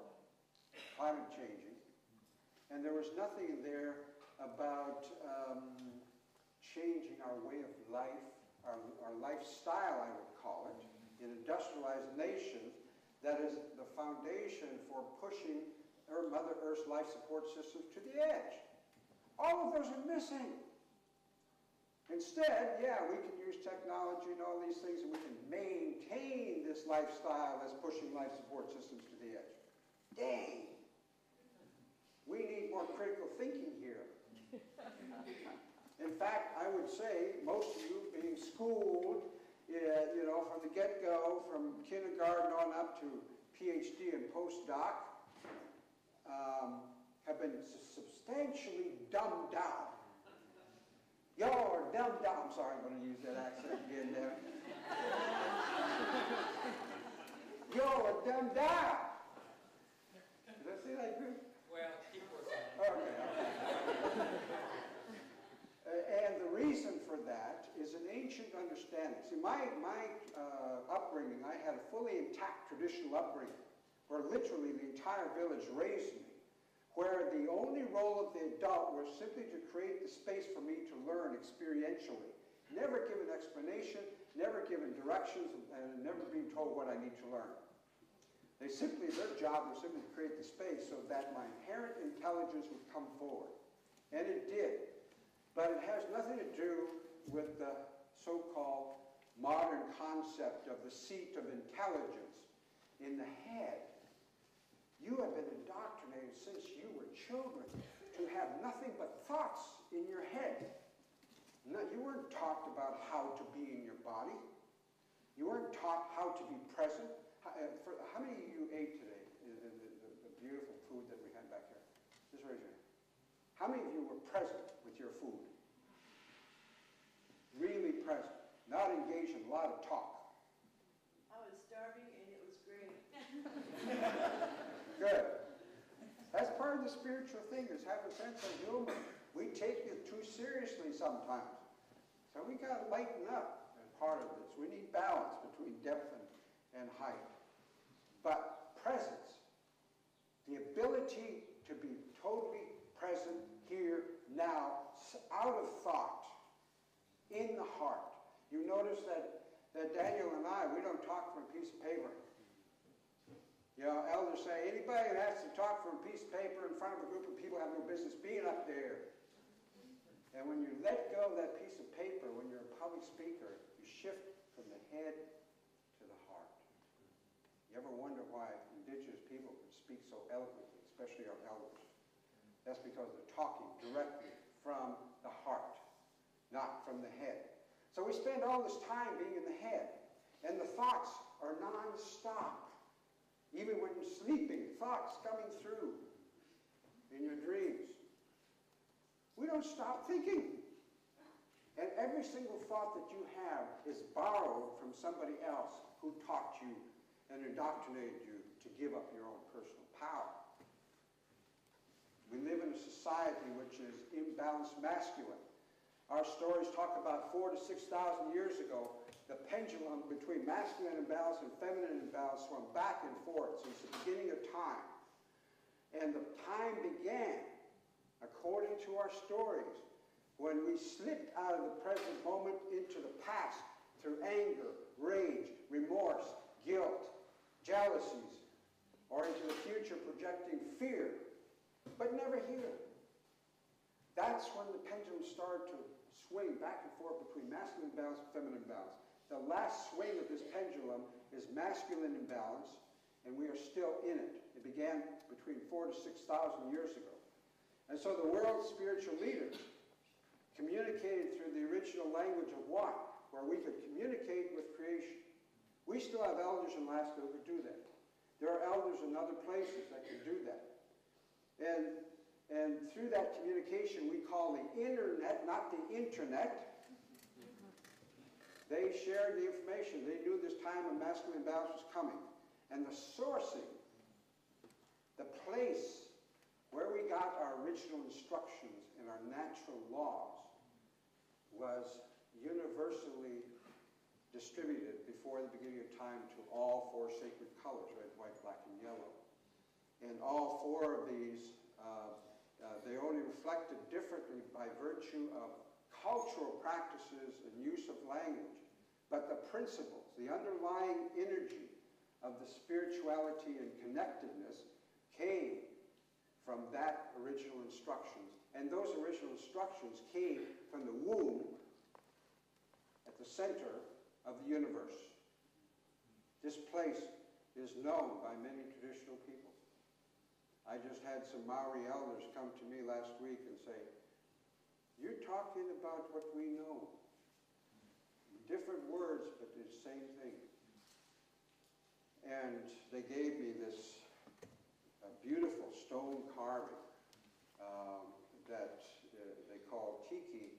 climate changing. And there was nothing in there about changing our way of life, our lifestyle, I would call it, in industrialized nations. That is the foundation for pushing Mother Earth's life support systems to the edge. All of those are missing. Instead, yeah, we can use technology and all these things, and we can maintain this lifestyle as pushing life support systems to the edge. Dang! We need more critical thinking here. In fact, I would say most of you being schooled, you know, from the get-go, from kindergarten on up to PhD and postdoc, have been substantially dumbed down. Y'all are dumbed down. I'm sorry, I'm going to use that accent again there. Y'all are dumbed down. Did I say that good? Well, keep working on it. Okay. And the reason for that is an ancient understanding. See, my upbringing, I had a fully intact traditional upbringing, where literally the entire village raised me, where the only role of the adult was simply to create the space for me to learn experientially. Never given explanation, never given directions, and never being told what I need to learn. Their job was simply to create the space so that my inherent intelligence would come forward. And it did. But it has nothing to do with the so-called modern concept of the seat of intelligence in the head. You have been indoctrinated since you were children to have nothing but thoughts in your head. You weren't taught about how to be in your body. You weren't taught how to be present. How many of you ate today, the beautiful food that we had back here? Just raise your hand. How many of you were present with your food? Really present. Not engaged in a lot of talk. I was starving and it was great. Good. That's part of the spiritual thing, is have a sense of humor. We take it too seriously sometimes. So we got to lighten up as part of this. We need balance between depth and height. But presence, the ability to be totally present here, now, out of thought, in the heart. You notice that Daniel and I, we don't talk from a piece of paper. You know, elders say, anybody who has to talk from a piece of paper in front of a group of people have no business being up there. And when you let go of that piece of paper, when you're a public speaker, you shift from the head to the heart. You ever wonder why Indigenous people can speak so eloquently, especially our elders? That's because they're talking directly from the heart, not from the head. So we spend all this time being in the head, and the thoughts are non-stop. Even when you're sleeping, thoughts coming through in your dreams. We don't stop thinking. And every single thought that you have is borrowed from somebody else who taught you and indoctrinated you to give up your own personal power. We live in a society which is imbalanced masculine. Our stories talk about 4,000 to 6,000 years ago, the pendulum between masculine imbalance and feminine imbalance swung back and forth since the beginning of time. And the time began, according to our stories, when we slipped out of the present moment into the past through anger, rage, remorse, guilt, jealousies, or into the future projecting fear, but never here. That's when the pendulum started to swing back and forth between masculine imbalance and feminine imbalance. The last swing of this pendulum is masculine imbalance, and we are still in it. It began between 4,000 to 6,000 years ago. And so the world's spiritual leaders communicated through the original language of what? Where we could communicate with creation. We still have elders in Alaska who could do that. There are elders in other places that can do that. And through that communication we call the internet, not the internet. They shared the information. They knew this time of masculine imbalance was coming. And the sourcing, the place where we got our original instructions and our natural laws was universally distributed before the beginning of time to all four sacred colors, red, white, black, and yellow. And all four of these, they only reflected differently by virtue of cultural practices and use of language. But the principles, the underlying energy of the spirituality and connectedness came from that original instructions. And those original instructions came from the womb at the center of the universe. This place is known by many traditional people. I just had some Maori elders come to me last week and say, "You're talking about what we know. Different words, but the same thing." And they gave me this beautiful stone carving that they call tiki,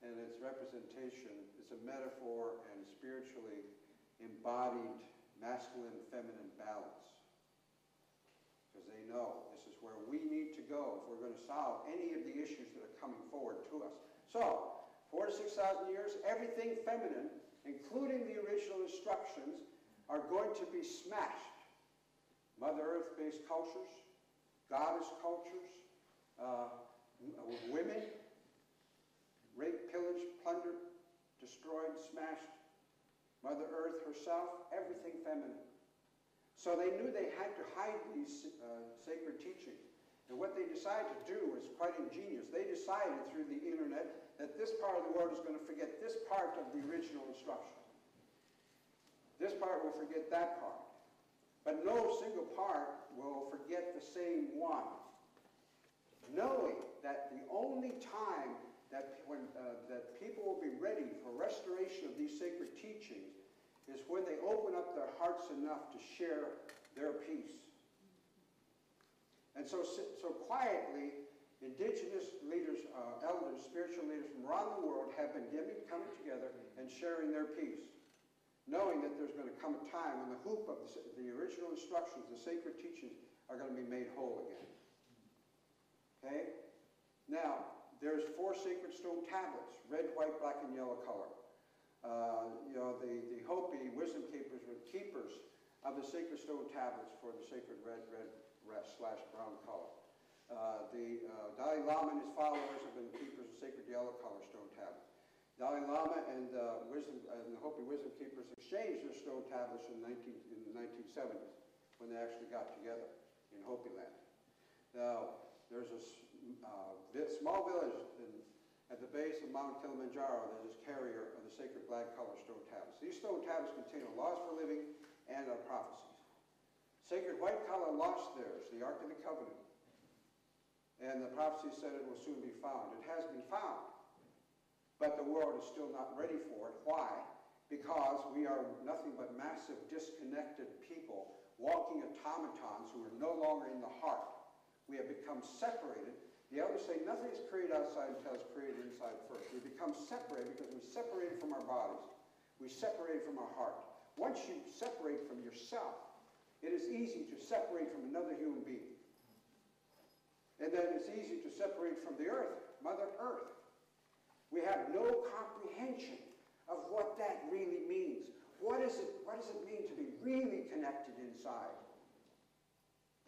and its representation is a metaphor and spiritually embodied masculine and feminine balance. Because they know this is where we need to go if we're going to solve any of the issues that are coming forward to us. So, 4,000 to 6,000 years, everything feminine, including the original instructions, are going to be smashed. Mother Earth-based cultures, goddess cultures, women, raped, pillaged, plundered, destroyed, smashed. Mother Earth herself, everything feminine. So they knew they had to hide these sacred teachings. And what they decided to do was quite ingenious. They decided through the internet that this part of the world is going to forget this part of the original instruction. This part will forget that part. But no single part will forget the same one. Knowing that the only time that people will be ready for restoration of these sacred teachings is when they open up their hearts enough to share their peace. And so quietly, Indigenous leaders, elders, spiritual leaders from around the world have been coming together and sharing their peace, knowing that there's going to come a time when the hoop of the original instructions, the sacred teachings, are going to be made whole again. Okay? Now, there's 4 sacred stone tablets, red, white, black, and yellow color. The Hopi wisdom keepers were keepers of the sacred stone tablets for the sacred red/brown color. The Dalai Lama and his followers have been keepers of sacred yellow color stone tablets. Dalai Lama and the Hopi wisdom keepers exchanged their stone tablets in the 1970s when they actually got together in Hopi land. Now, there's a small village at the base of Mount Kilimanjaro that is carrier of the sacred black color stone tablets. These stone tablets contain our laws for living and our prophecies. Sacred white color lost theirs, the Ark of the Covenant. And the prophecy said it will soon be found. It has been found. But the world is still not ready for it. Why? Because we are nothing but massive, disconnected people, walking automatons who are no longer in the heart. We have become separated. The elders say nothing is created outside until it's created inside first. We become separated because we separated from our bodies. We separated from our heart. Once you separate from yourself, it is easy to separate from another human being. And then it's easy to separate from the earth, Mother Earth. We have no comprehension of what that really means. What does it mean to be really connected inside?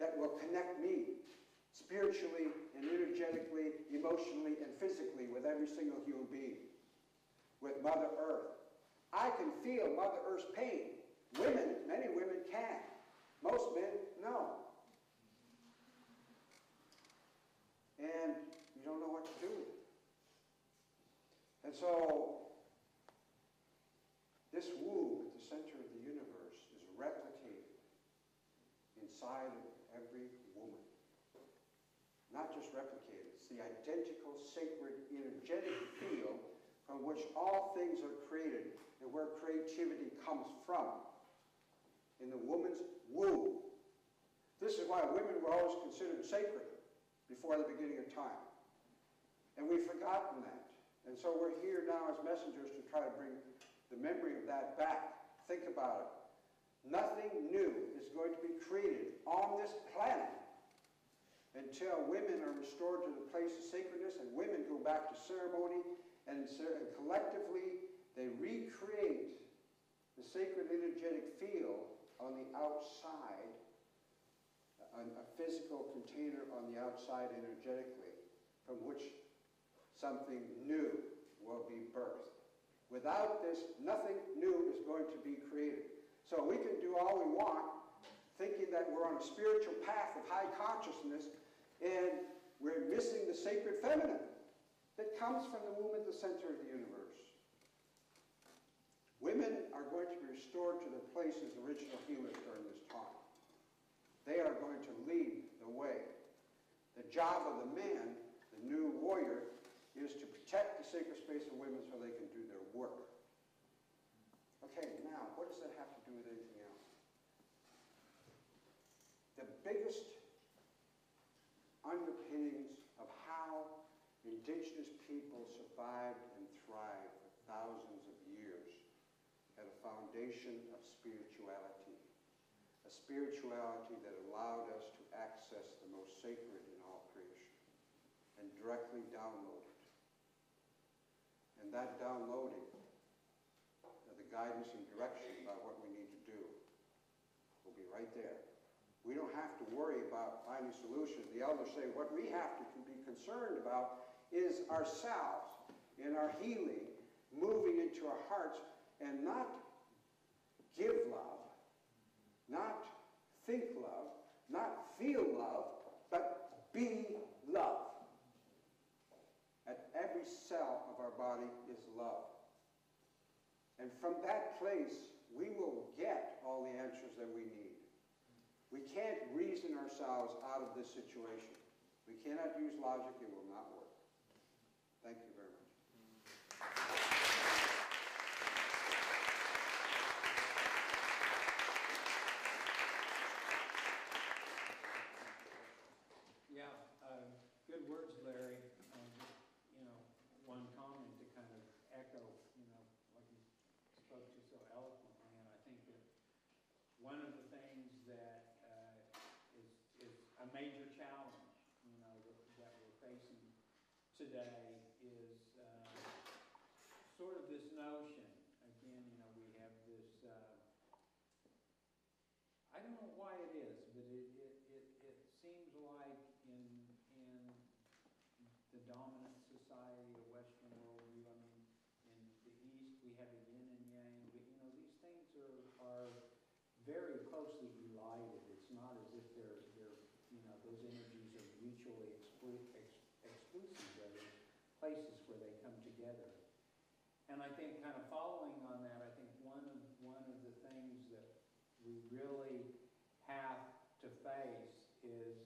That will connect me spiritually and energetically, emotionally, and physically with every single human being, with Mother Earth. I can feel Mother Earth's pain. Many women can. Most men, no. And you don't know what to do with it. And so, this womb at the center of the universe is replicated inside of every woman. Not just replicated, it's the identical, sacred, energetic field from which all things are created and where creativity comes from. In the woman's womb. This is why women were always considered sacred before the beginning of time. And we've forgotten that. And so we're here now as messengers to try to bring the memory of that back. Think about it. Nothing new is going to be created on this planet until women are restored to the place of sacredness and women go back to ceremony and collectively they recreate the sacred energetic field on the outside, a physical container on the outside energetically, from which something new will be birthed. Without this, nothing new is going to be created. So we can do all we want, thinking that we're on a spiritual path of high consciousness, and we're missing the sacred feminine that comes from the womb at the center of the universe. Women are going to be restored to their place as original humans during this time. They are going to lead the way. The job of the man, the new warrior, is to protect the sacred space of women so they can do their work. Okay, now, what does that have to do with anything else? The biggest underpinnings of how indigenous people survived and thrived for thousands of years had a foundation of spirituality. A spirituality that allowed us to access the most sacred in all creation and directly download it. And that downloading, the guidance and direction about what we need to do, will be right there. We don't have to worry about finding solutions. The elders say what we have to be concerned about is ourselves in our healing, moving into our hearts, and not give love, not think love, not feel love, but be love. At every cell of our body is love. And from that place, we will get all the answers that we need. We can't reason ourselves out of this situation. We cannot use logic. It will not work. Thank you very much. spoke to so eloquently, and I think that one of the things that is a major challenge, that we're facing today is sort of this notion. Again, we have this. I don't know why it is, but it seems like in the dominant society, the Western worldview. I mean, in the East we have a yin and yang, but these things are very closely related. It's not as if they're those energies are mutually exclusive. There's places where they come together. And I think kind of following on that, I think one of the things that we really have to face is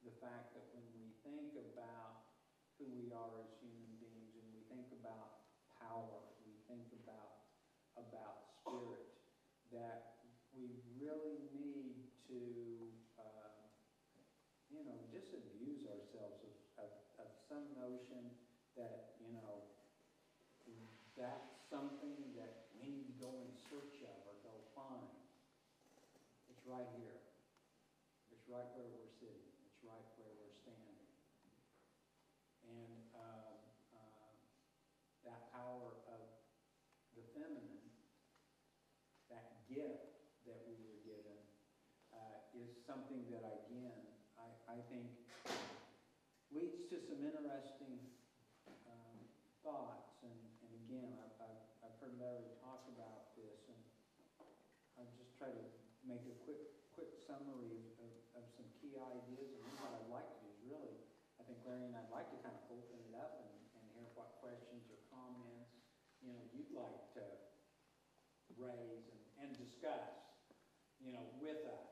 the fact that when we think about who we are as human beings and we think about power, we think about spirit, that we really need to disabuse ourselves of some notion that that's something that we need to go in search of or go find. It's right here. It's right where we're sitting. It's right where we're standing. And that power of the feminine, that gift that we were given, is something that, again, I think leads to some interesting thoughts. And again, I've heard Larry talk about this, and I'll just try to make a quick summary of some key ideas. And what I'd like to do is really, I think Larry and I'd like to kind of open it up and hear what questions or comments you'd like to raise and discuss with us.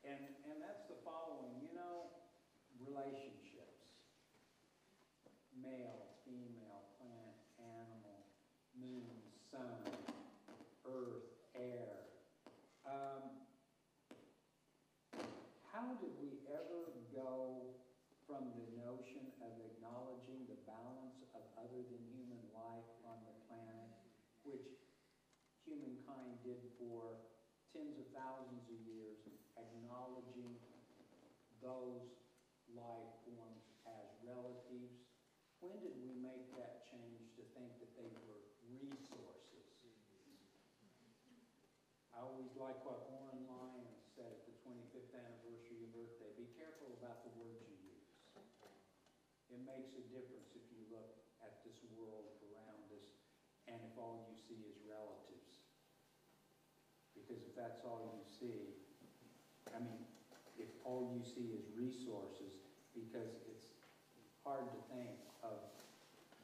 And that's the following, relationships. Male, female, plant, animal, moon, sun, earth, air. How did we ever go from the notion of acknowledging the balance of other than human life on the planet, which humankind did for tens of thousands of years, acknowledging those life forms as relatives? When did we make that change to think that they were resources? I always like what Warren Lyons said at the 25th anniversary of Earth Day. Be careful about the words you use. It makes a difference if you look at this world around us and if all you see is relatives. Because if that's all you see, if all you see is resources, because it's hard to think of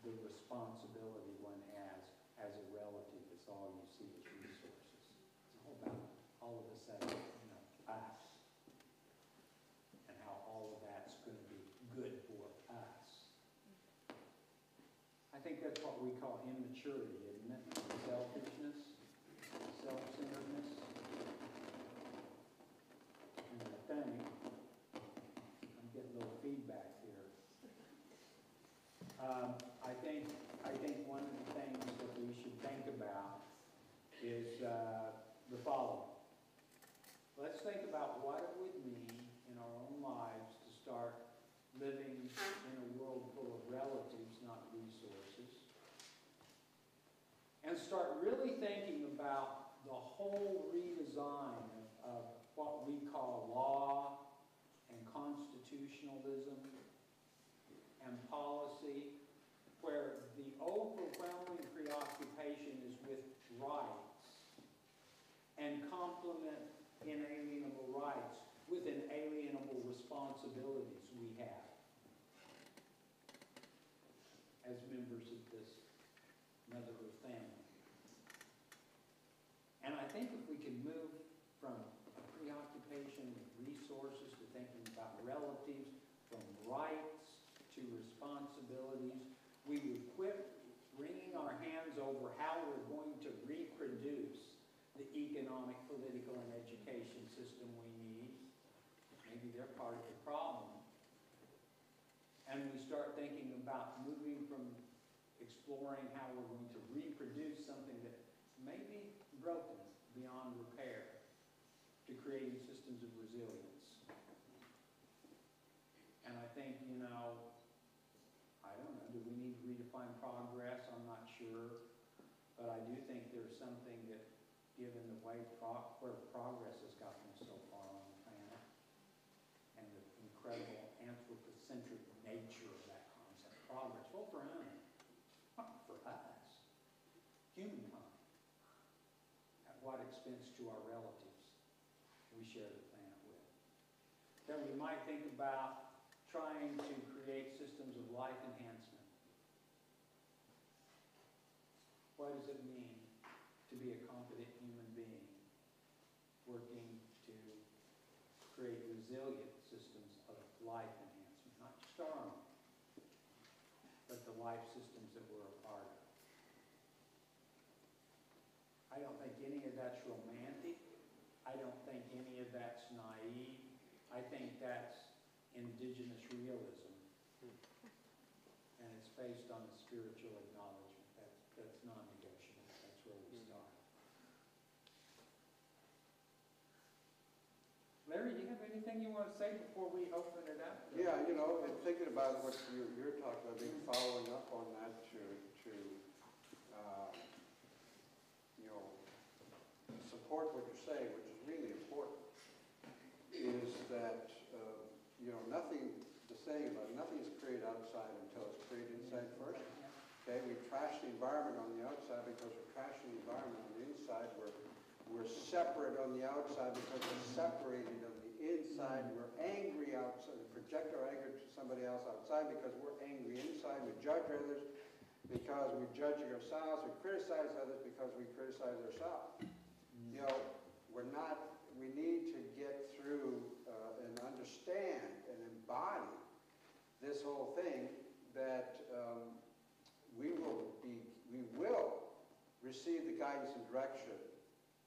the responsibility one has as a relative. It's all you see is resources. It's all about all of a sudden, us, and how all of that's going to be good for us. I think that's what we call immaturity, isn't it? Selfishness, self-centeredness. And I think, I'm getting a little feedback here. I think one of the things that we should think about is the following. Let's think about what it would mean in our own lives to start living in a world full of relatives, not resources. And start really thinking about the whole redesign of what we call law and constitutionalism and policy, where the overwhelming preoccupation is with rights and complement inalienable rights with inalienable responsibilities we have as members of this mother family. And I think if we can move from a preoccupation with resources to thinking about relatives, from rights to responsibilities, we would quit wringing our hands over how we're going to reproduce the economic, political, and education system we need. Maybe they're part of the problem. And we start thinking about moving from exploring how we're going to reproduce something that may be broken beyond repair to creating systems of resilience. And I think, I don't know, do we need to redefine progress? I'm not sure. But I do think there's something that, given the way where progress has gotten so far on the planet, and the incredible anthropocentric nature of that concept, progress, well, for whom? Not for us, humankind. At what expense to our relatives we share the planet with? Then we might think about trying to create systems of life enhancement. What does it mean to be a competent human being working to create resilient systems of life enhancement? Not just our own, but the life systems that we're a part of. I don't think any of that's romantic. I don't think any of that's naive. I think that's indigenous realism. And it's based on the spiritual acknowledgement. That's non-negotiable. That's where we start. Larry, do you have anything you want to say before we open it up? Yeah, and thinking about what you're talking about, maybe following up on that to support what you're saying, which is really important, is that, nothing, the saying about nothing is created outside until it's created inside first. Okay, we trash the environment on the outside because we're trashing the environment on the inside. We're separate on the outside because we're separated on the inside. We're angry outside. We project our anger to somebody else outside because we're angry inside. We judge others because we're judging ourselves. We criticize others because we criticize ourselves. We need to get through and understand and embody this whole thing that we will receive the guidance and direction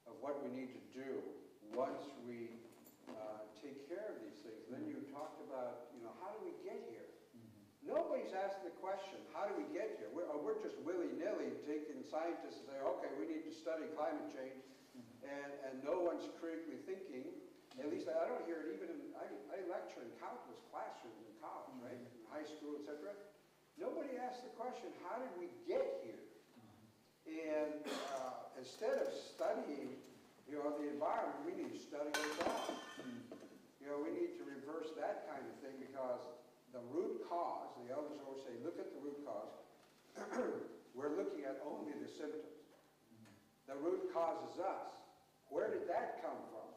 of what we need to do once we take care of these things. And then you talked about, how do we get here? Nobody's asking the question, how do we get here? We're just willy-nilly taking scientists and saying, okay, we need to study climate change, and no one's critically thinking. At least I don't hear it even I lecture in countless classrooms in college, right? In high school, etc. Nobody asks the question, how did we get here? And instead of studying, the environment, we need to study ourselves. We need to reverse that kind of thing because the root cause, the elders always say, look at the root cause. We're looking at only the symptoms. The root cause is us. Where did that come from?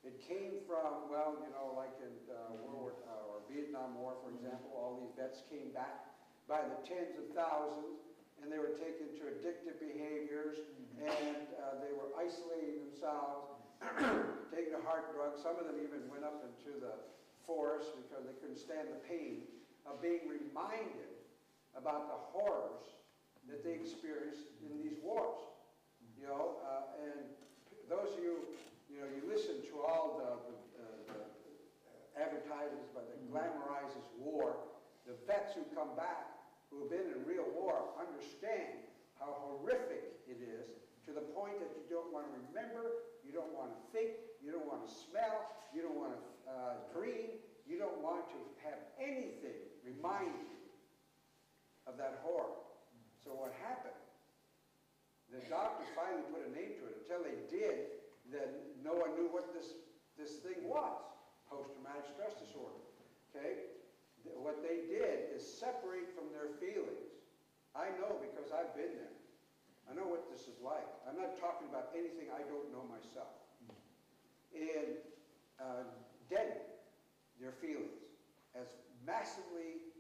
It came from, like in World War or Vietnam War, for example, all these vets came back by the tens of thousands, and they were taken to addictive behaviors, and they were isolating themselves, taking a hard drug. Some of them even went up into the forest because they couldn't stand the pain of being reminded about the horrors that they experienced in these wars. And those of you, you listen to all the advertisements that glamorizes war. The vets who come back, who have been in real war, understand how horrific it is, to the point that you don't want to remember, you don't want to think, you don't want to smell, you don't want to dream, you don't want to have anything remind you of that horror. So what happened? The doctors finally put a name to it. Until they did, then no one knew what this thing was, post-traumatic stress disorder. Okay? What they did is separate from their feelings. I know because I've been there. I know what this is like. I'm not talking about anything I don't know myself. And deaden their feelings as massively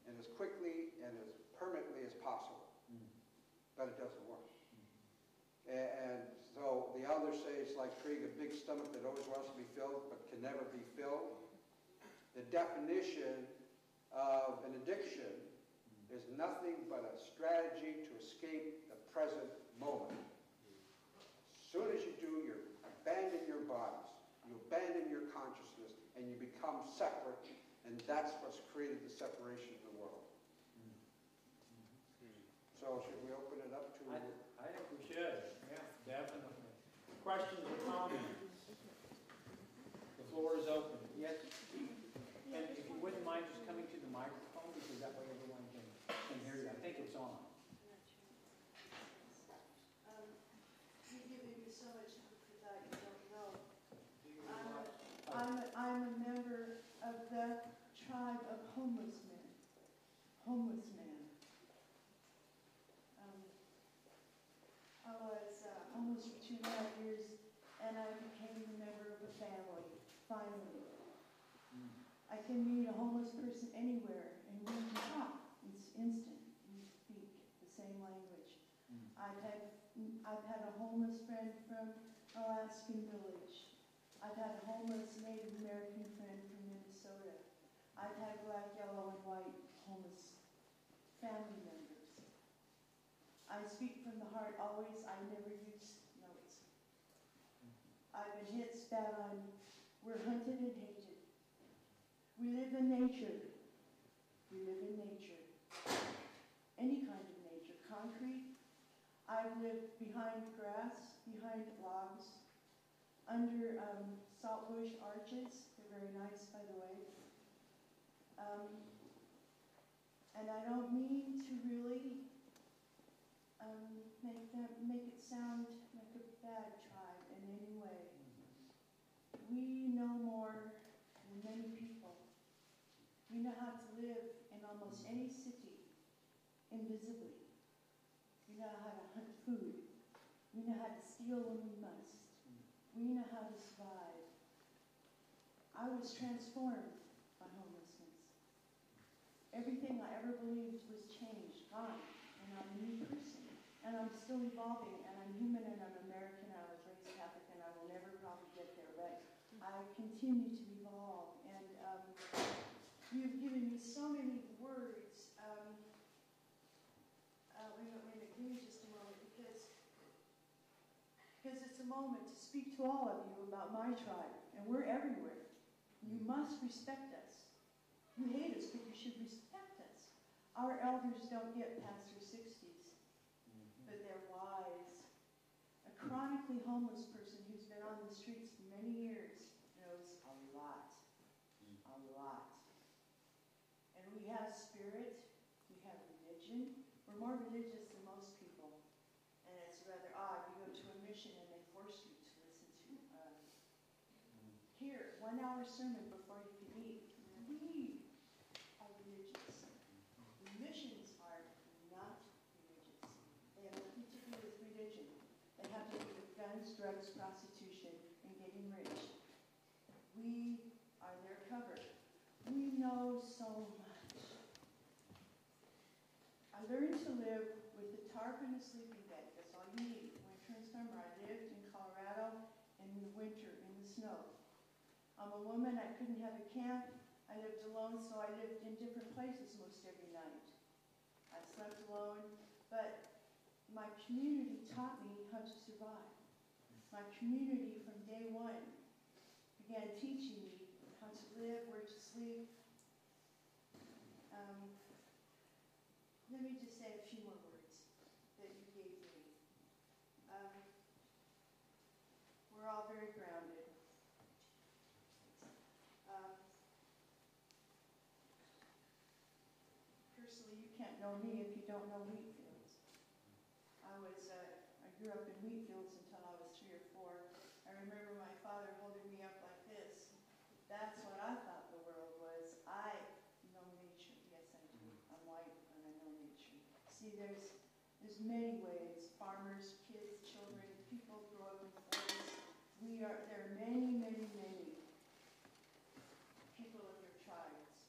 and as quickly and as permanently as possible. But it doesn't work. And so the elders say it's like creating a big stomach that always wants to be filled but can never be filled. The definition of an addiction is nothing but a strategy to escape the present moment. As soon as you do, you abandon your bodies, you abandon your consciousness, and you become separate, and that's what's created the separation in the world. So So should we open it up to? I think we should, yeah, definitely. Questions or comments? The floor is open. Yes? And if you wouldn't mind just coming to the microphone, because that way everyone can hear you. I think it's on. You're giving me so much food that you don't know. I'm a member of the tribe of homeless men. Homeless man. I was homeless for 2.5 years, and I became a member of a family, finally. I can meet a homeless person anywhere, and we can talk. It's instant. We speak the same language. I've had a homeless friend from Alaskan village. I've had a homeless Native American friend from Minnesota. I've had black, yellow, and white homeless family members. I speak from the heart always. I never use notes. I've been hit, spat on. We're hunted and hated. We live in nature. We live in nature. Any kind of nature. Concrete. I've lived behind grass, behind logs, under saltbush arches. They're very nice, by the way. And I don't mean to really make it sound like a bad tribe in any way. We know more than many people. We know how to live in almost any city invisibly. We know how to hunt food. We know how to steal when we must. We know how to survive. I was transformed by homelessness. Everything I ever believed was changed, gone, and I'm a new person. And I'm still evolving, and I'm human, and I'm American, and I was raised Catholic, and I will never probably get there, but I continue to evolve. And you've given me so many words. Wait a minute, give me just a moment, because it's a moment to speak to all of you about my tribe, and we're everywhere. You must respect us. You hate us, but you should respect us. Our elders don't get past their 60s, but they're wise. A chronically homeless person who's been on the streets for many years knows a lot. A lot. And we have spirit, we have religion. We're more religious than most people. And it's rather odd. You go to a mission and they force you to listen to hear 1 hour sermon before you can eat. We are religious. Missions are not religious. They have nothing to do with religion. They have to do with guns, drugs, prostitution, and getting rich. We are their cover. We know so much. I learned to live with a tarp and a sleeping bag. That's all you need. Winter and summer. I lived in Colorado in the winter, in the snow. I'm a woman. I couldn't have a camp. I lived alone, so I lived in different places most every night. I slept alone, but my community taught me how to survive. My community from day one began teaching me how to live, where to sleep. Let me just say a few more words that you gave me. We're all very grounded. Personally, you can't know me if you don't know wheat fields. I grew up in wheat fields until I was 3 or 4. I remember my father holding me up like this. That's what I thought the world was. I know nature. Yes, I do. I'm white and I know nature. See, there's many ways. Farmers, kids, children, people grow up in forests. There are many, many, many people of your tribes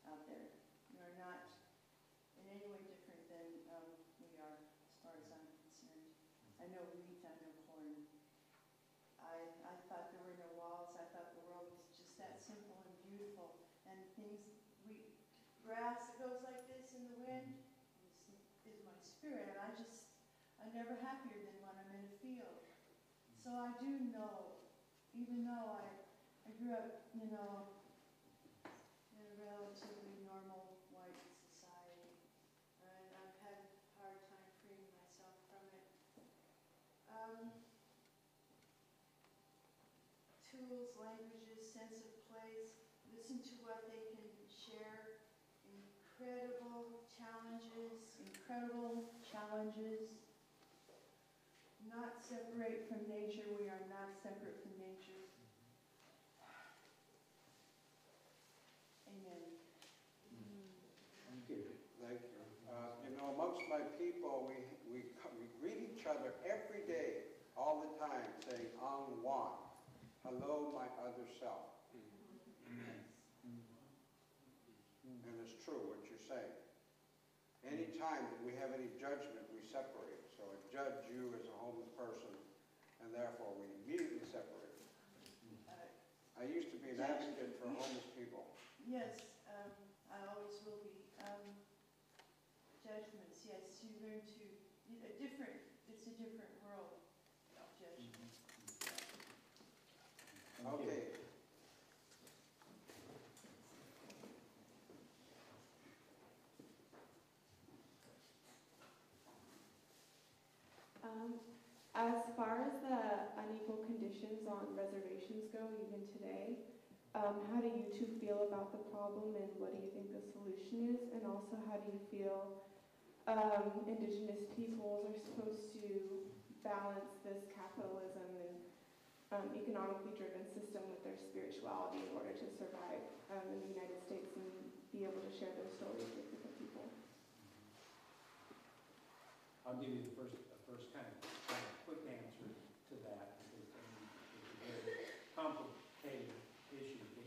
out there. You're not in any way different than we are, as far as I'm concerned. I know wheat, I know corn. I thought there were no walls. I thought the world was just that simple and beautiful. And grass that goes like this in the wind is my spirit. And I'm never happier than when I'm in a field. So I do know, even though I grew up, in a relatively normal white society, and I've had hard tools, languages, sense of place, listen to what they can share, incredible challenges, not separate from nature, we are not separate from nature. Amen. Thank you. Thank you. Amongst my people, we greet each other every day, all the time, saying, "Ang Wan," hello, my other self. And it's true what you're saying. Any time that we have any judgment, we separate. So I judge you as a homeless person, and therefore we immediately separate. I used to be an advocate for homeless people. Yes, I always will be. Judgments, yes, you learn to, it's a different world of judgment. Okay. As far as the unequal conditions on reservations go, even today, how do you two feel about the problem, and what do you think the solution is? And also, how do you feel Indigenous peoples are supposed to balance this capitalism and economically driven system with their spirituality in order to survive in the United States and be able to share their stories with different people? I'll give you the first kind of quick answer to that, because it's a very complicated issue. But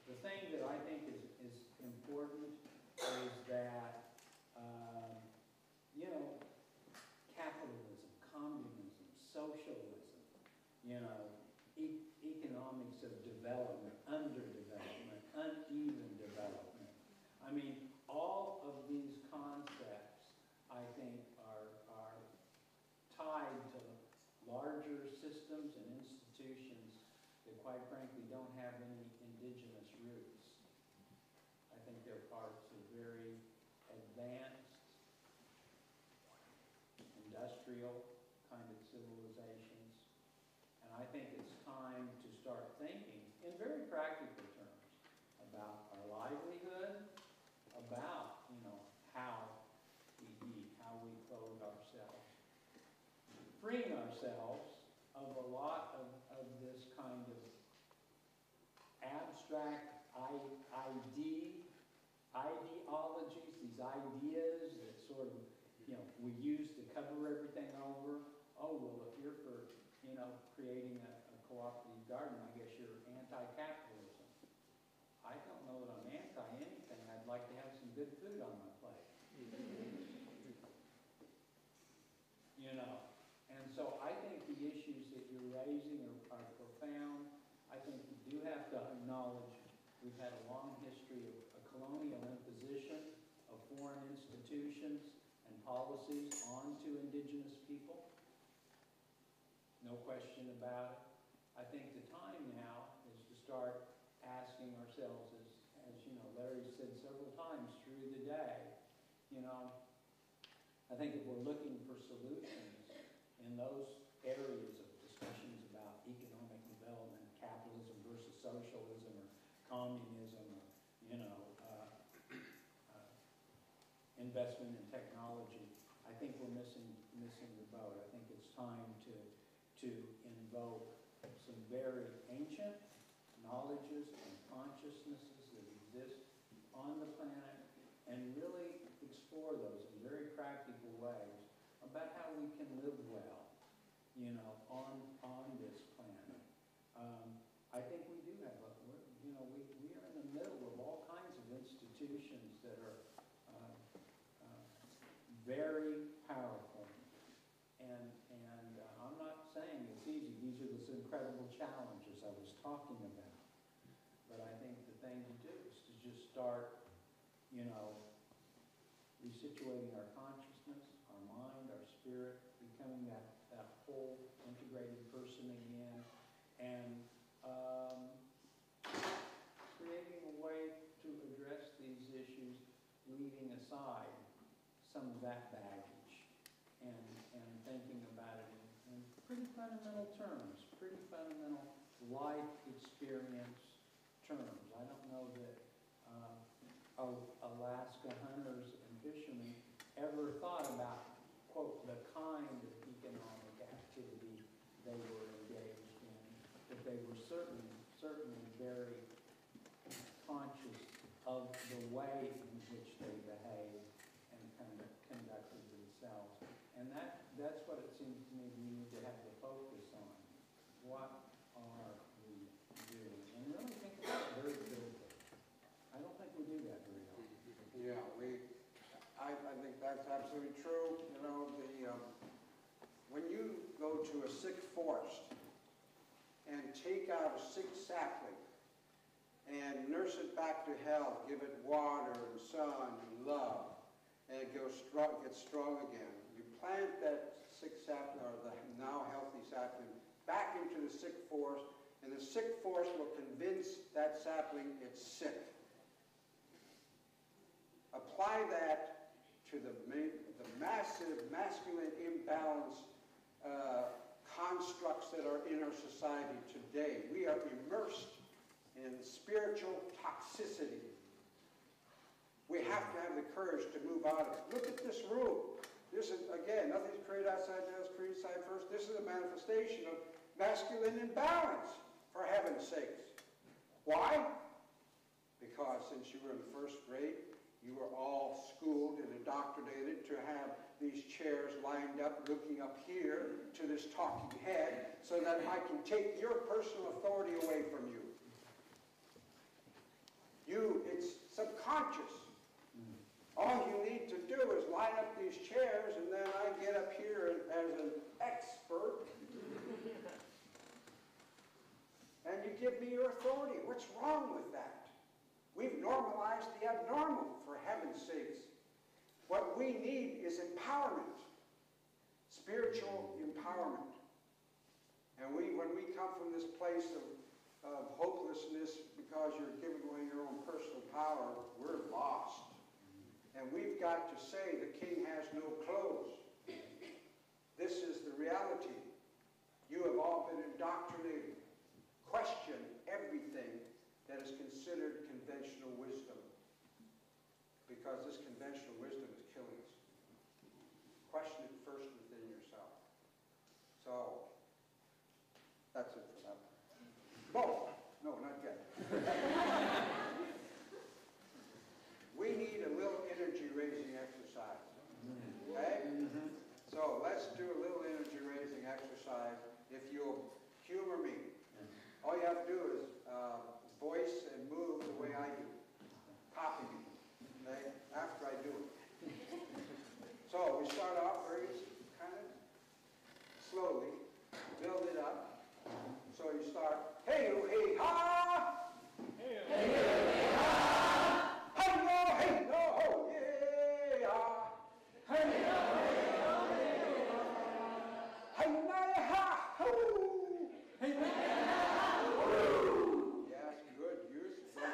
the thing that I think is important is that capitalism, communism, socialism, economics of development, underdevelopment, uneven development. I mean, all of these concepts, I think, are tied to larger systems and institutions that, quite frankly, don't have any indigenous roots. I think they're parts of very advanced industrial kind of civilizations. And I think it's time to start thinking in very practical terms about our livelihood, about, how we eat, how we clothe ourselves, freeing ourselves of a lot of this kind of abstract ideologies, these ideas that sort of, we use to cover everything over. Oh, well, if you're for, creating a cooperative garden, I guess you're anti-capitalism. I don't know that I'm anti-anything. I'd like to have some good food on my plate. And so I think the issues that you're raising are profound. I think we do have to acknowledge we've had a long history of a colonial imposition of foreign institutions and policies onto indigenous people. No question about it. I think the time now is to start asking ourselves, as Larry said several times through the day, I think if we're looking for solutions in those areas of discussions about economic development, capitalism versus socialism or communism, or investment in technology, I think we're missing the boat. I think it's time to invoke some very ancient knowledges and consciousnesses that exist on the planet and really explore those in very practical ways about how we can live well, on this planet. I think we do have we are in the middle of all kinds of institutions that are very powerful. And I'm not saying it's easy. These are those incredible challenges I was talking about. But I think the thing to do is to just start, resituating our consciousness, our mind, our spirit, becoming that whole integrated person again, and creating a way to address these issues, leaving aside some of that baggage and thinking about it in pretty fundamental terms, pretty fundamental life experience terms. I don't know that Alaska hunters and fishermen ever thought about, quote, the kind of economic activity they were engaged in, but they were certainly very conscious of the way in which they behaved and conducted themselves. And that's what it seems to me we need to have the focus on. What are we doing? And really think about it very critically. I don't think we do that very often. Yeah, I think that's absolutely true. You know, when you go to a sick forest and take out a sick sapling and nurse it back to health, give it water and sun and love, and it gets strong again. You plant that sick sapling, or the now healthy sapling, back into the sick forest, and the sick forest will convince that sapling it's sick. Apply that to the massive masculine imbalance constructs that are in our society today. We are immersed in spiritual toxicity. We have to have the courage to move out of it. Look at this room. This is, again, nothing's created outside, nothing's created inside first. This is a manifestation of masculine imbalance, for heaven's sakes. Why? Because since you were in the first grade, you were all schooled and indoctrinated to have these chairs lined up, looking up here to this talking head, so that I can take your personal authority away from you. It's subconscious. All you need to do is line up these chairs, and then I get up here as an expert, and you give me your authority. What's wrong with that? We've normalized the abnormal, for heaven's sakes. What we need is empowerment, spiritual empowerment. And when we come from this place of hopelessness because you're giving away your own personal power, we're lost. And we've got to say the king has no clothes. This is the reality. You have all been indoctrinated. Question everything that is considered conventional wisdom, because this conventional wisdom is killing us. Question it first within yourself. So, that's it for that. Oh, no, not yet. We need a little energy-raising exercise. Okay? So, let's do a little energy-raising exercise. If you'll humor me, all you have to do is voice and move the way I do. Copy me, okay, after I do it. So we start off very kind of slowly, build it up. So you start, hey-o, hey-ha! Hey-o, hey-ha! Hey-o, hey-no, yeah! Hey-o, hey-o, hey-ha! Hey-na-ha! Hoo! Hey-na-ha! Hoo! Yes, good use. Right?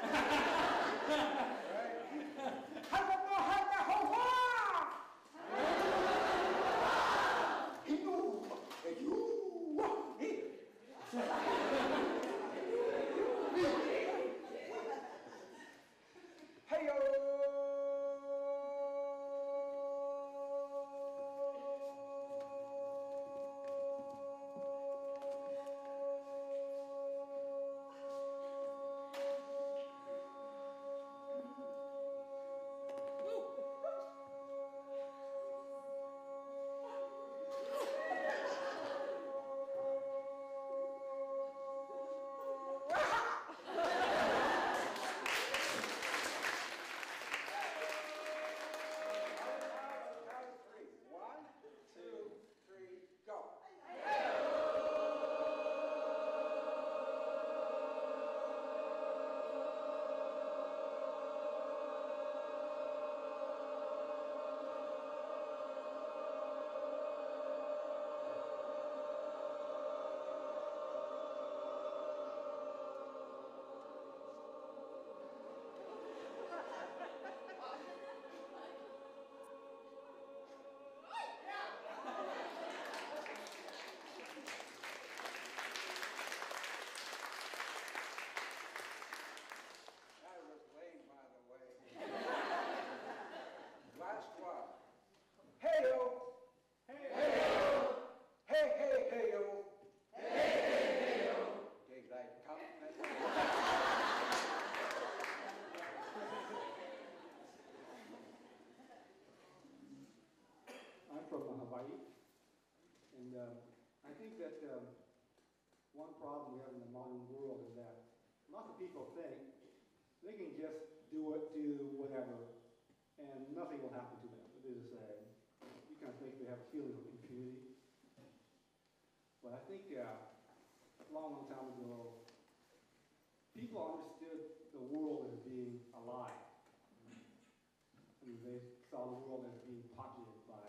society. And I think that one problem we have in the modern world is that lots of people think they can just do whatever, and nothing will happen to them. They just say, you kind of think they have a feeling of impunity. But I think a long time ago, people understood the world as being alive. I mean, they saw the world as being populated by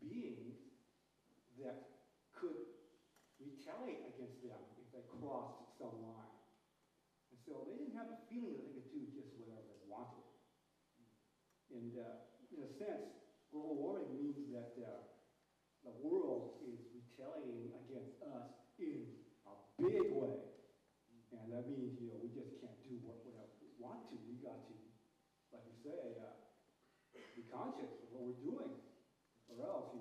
beings that could retaliate against them if they crossed some line. And so they didn't have the feeling that they could do just whatever they wanted. And in a sense, global warming means that the world is retaliating against us in a big way. And that means, we just can't do whatever we want to. We got to, like you say, be conscious of what we're doing. Or else,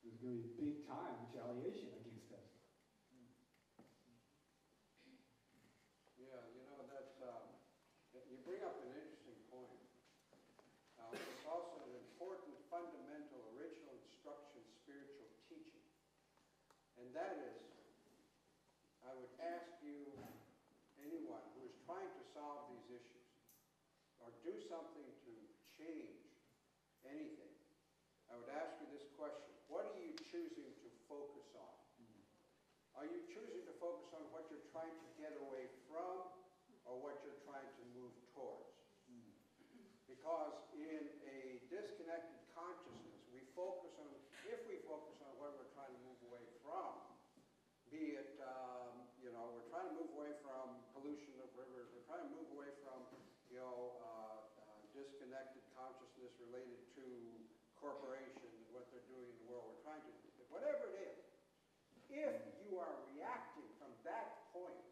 there's going to be big time retaliation against us. Yeah, that's, you bring up an interesting point. It's also an important, fundamental, original instruction, spiritual teaching. And that is, I would ask you, anyone who is trying to solve these issues, or do something to change anything, I would ask you this question: what are you choosing to focus on? Are you choosing to focus on what you're trying to get away from, or what you're trying to move towards? Because in a disconnected consciousness, if we focus on what we're trying to move away from, be it, we're trying to move away from pollution of rivers, we're trying to move away from, disconnected consciousness related to corporations and what they're doing in the world. We're trying to, whatever it is, if you are reacting from that point,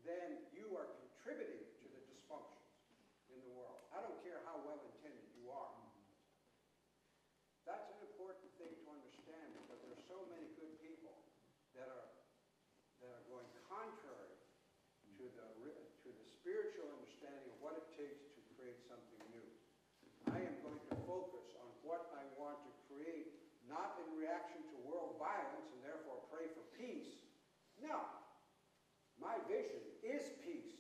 then you are contributing to the dysfunctions in the world. I don't care how well-intended you are. That's an important thing to understand, because there are so many good people that are going contrary to the spiritual understanding of what it takes to create something new. I am going to focus on what I want to create, not in reaction to world violence and therefore pray for peace. No. My vision is peace.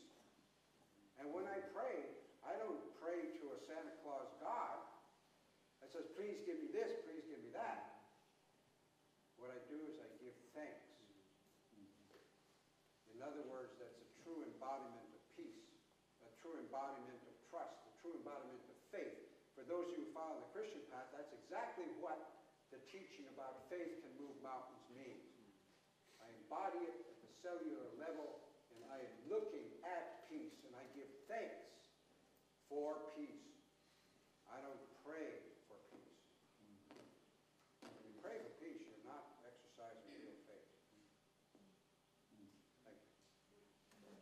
And when I pray, I don't pray to a Santa Claus God that says, please give me this, please give me that. What I do is I give thanks. In other words, that's a true embodiment of peace, a true embodiment of trust, a true embodiment of faith. For those of you who follow the Christian path, that's exactly what the teaching about faith can move mountains means. I embody it at the cellular level, and I am looking at peace, and I give thanks for peace. I don't pray for peace. When you pray for peace, you're not exercising real faith. Thank you.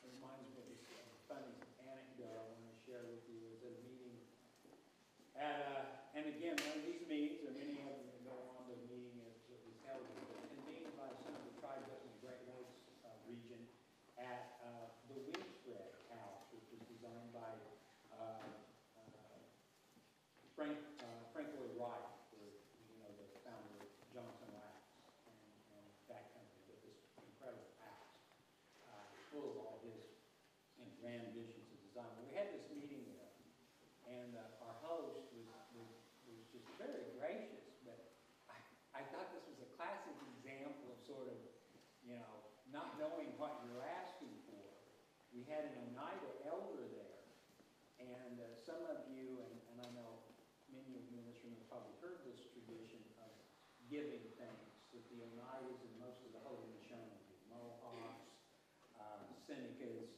It reminds me of this funny anecdote I want to share with you. It was at a meeting and again, one of these meetings, or many of them go on to a meeting that was held and convened by some of the tribes up in the Great Lakes region at the Windspread House, which was designed by Frank Lloyd Wright, the founder of Johnson Wax and that company, with this incredible house full of all his grand visions of design. But we had this meeting with him, and our host was just very gracious, but I thought this was a classic example of sort of, not knowing what you're asking for. We had an Oneida elder there, and some of you, and I know many of you in this room have probably heard this tradition of giving thanks that the Oneidas and most of the Haudenosaunee, Mohawks, Senecas,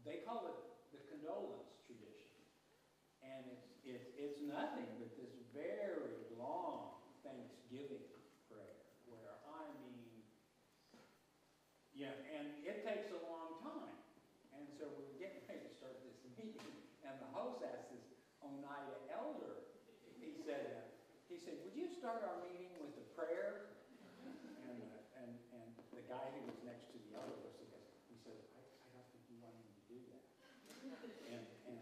they call it the condolence tradition. And it's nothing but this very long Thanksgiving prayer, where and it takes a long time. And so we were getting ready to start this meeting, and the host asked this Oneida elder, he said, would you start our meeting with a prayer? And the guy who was next to the elder, he said, I don't think you want him to do that. And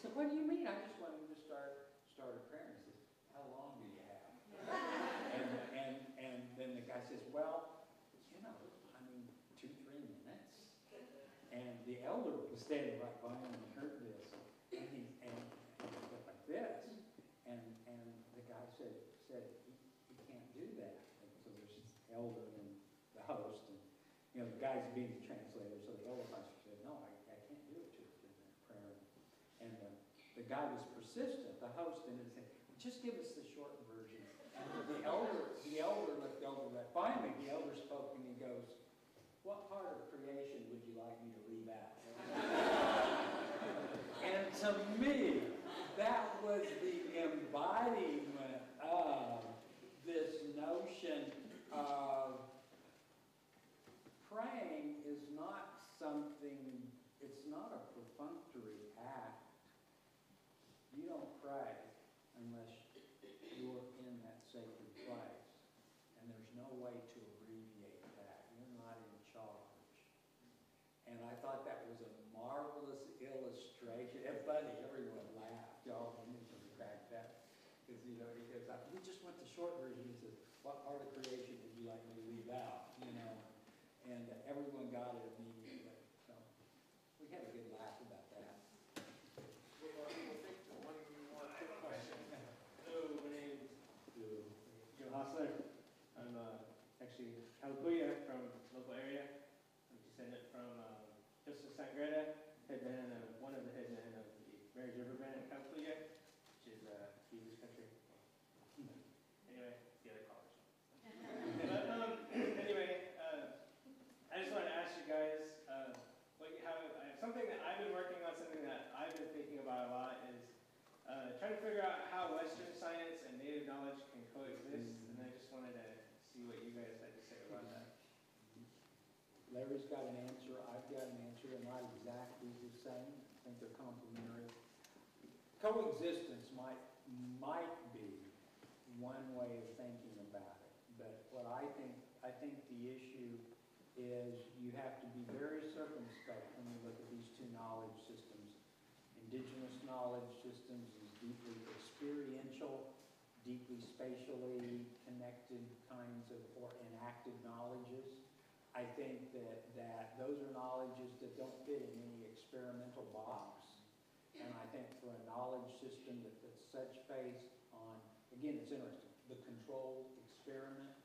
said, what do you mean? I just wanted to start a prayer. And he says, how long do you have? and then the guy says, well, you know, I mean, 2-3 minutes. And the elder was standing right by him and heard this. And he went like this. And the guy said he can't do that. And so there's this elder and the host, and you know, the guy's being the translator, so the elder pastor said, no, I can't do it to a prayer. And the guy was persistent, the host, and he said, just give us the short version. And the elder looked over right by me. The elder spoke, and he goes, what part of creation would you like me to leave out? And to me, that was the embodiment of this notion of praying is not something, it's not a perfunctory act. You don't pray unless you're in that sacred place. And there's no way to abbreviate that. You're not in charge. And I thought that was a marvelous illustration. Everyone laughed. Y'all cracked that. Because, you know, he goes, we just want the short version. He says, what part of creation would you like me to leave out? You know, and everyone got it immediately. So we had a good laugh about that. One more quick question. Hello, my name is Joe Hostler. I'm actually Kalapuya from the local area. I'm descendant from Joseph Sangreta, headman of one of the headmen of the Marriage River Band in Kalapuya, which is Beaver's country. Anyway, the other college. But anyway, I just wanted to ask you guys, something that I've been working on, something that I've been thinking about a lot is trying to figure out how Western science and native knowledge can coexist, and I just wanted to see what you guys had to say about that. Larry's got an answer. I've got an answer. They're not exactly the same. I think they're complementary. Coexistence might be one way of thinking about it, but what I think the issue is you have to be very circumspect when you look at these two knowledge systems. Indigenous knowledge systems is deeply experiential, deeply spatially connected kinds of or enacted knowledges. I think that those are knowledges that don't fit in any experimental box. And I think for a knowledge system that puts such faith on, again, it's interesting, the controlled experiment,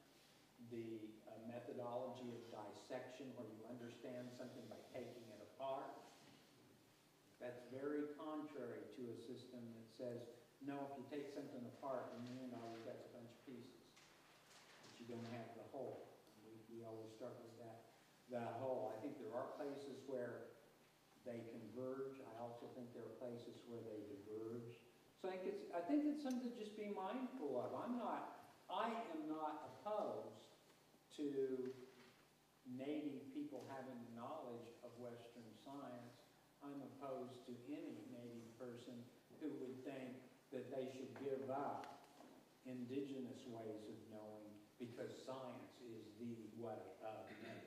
the methodology of dissection where you understand something by taking it apart. That's very contrary to a system that says, no, if you take something apart, in the end, all you've got is a bunch of pieces. But you don't have the whole. We always start with the whole. I think there are places where they converge. I also think there are places where they diverge. So I think it's something to just be mindful of. I am not opposed to Native people having knowledge of Western science. I'm opposed to any Native person who would think that they should give up Indigenous ways of knowing because science is the way of knowing.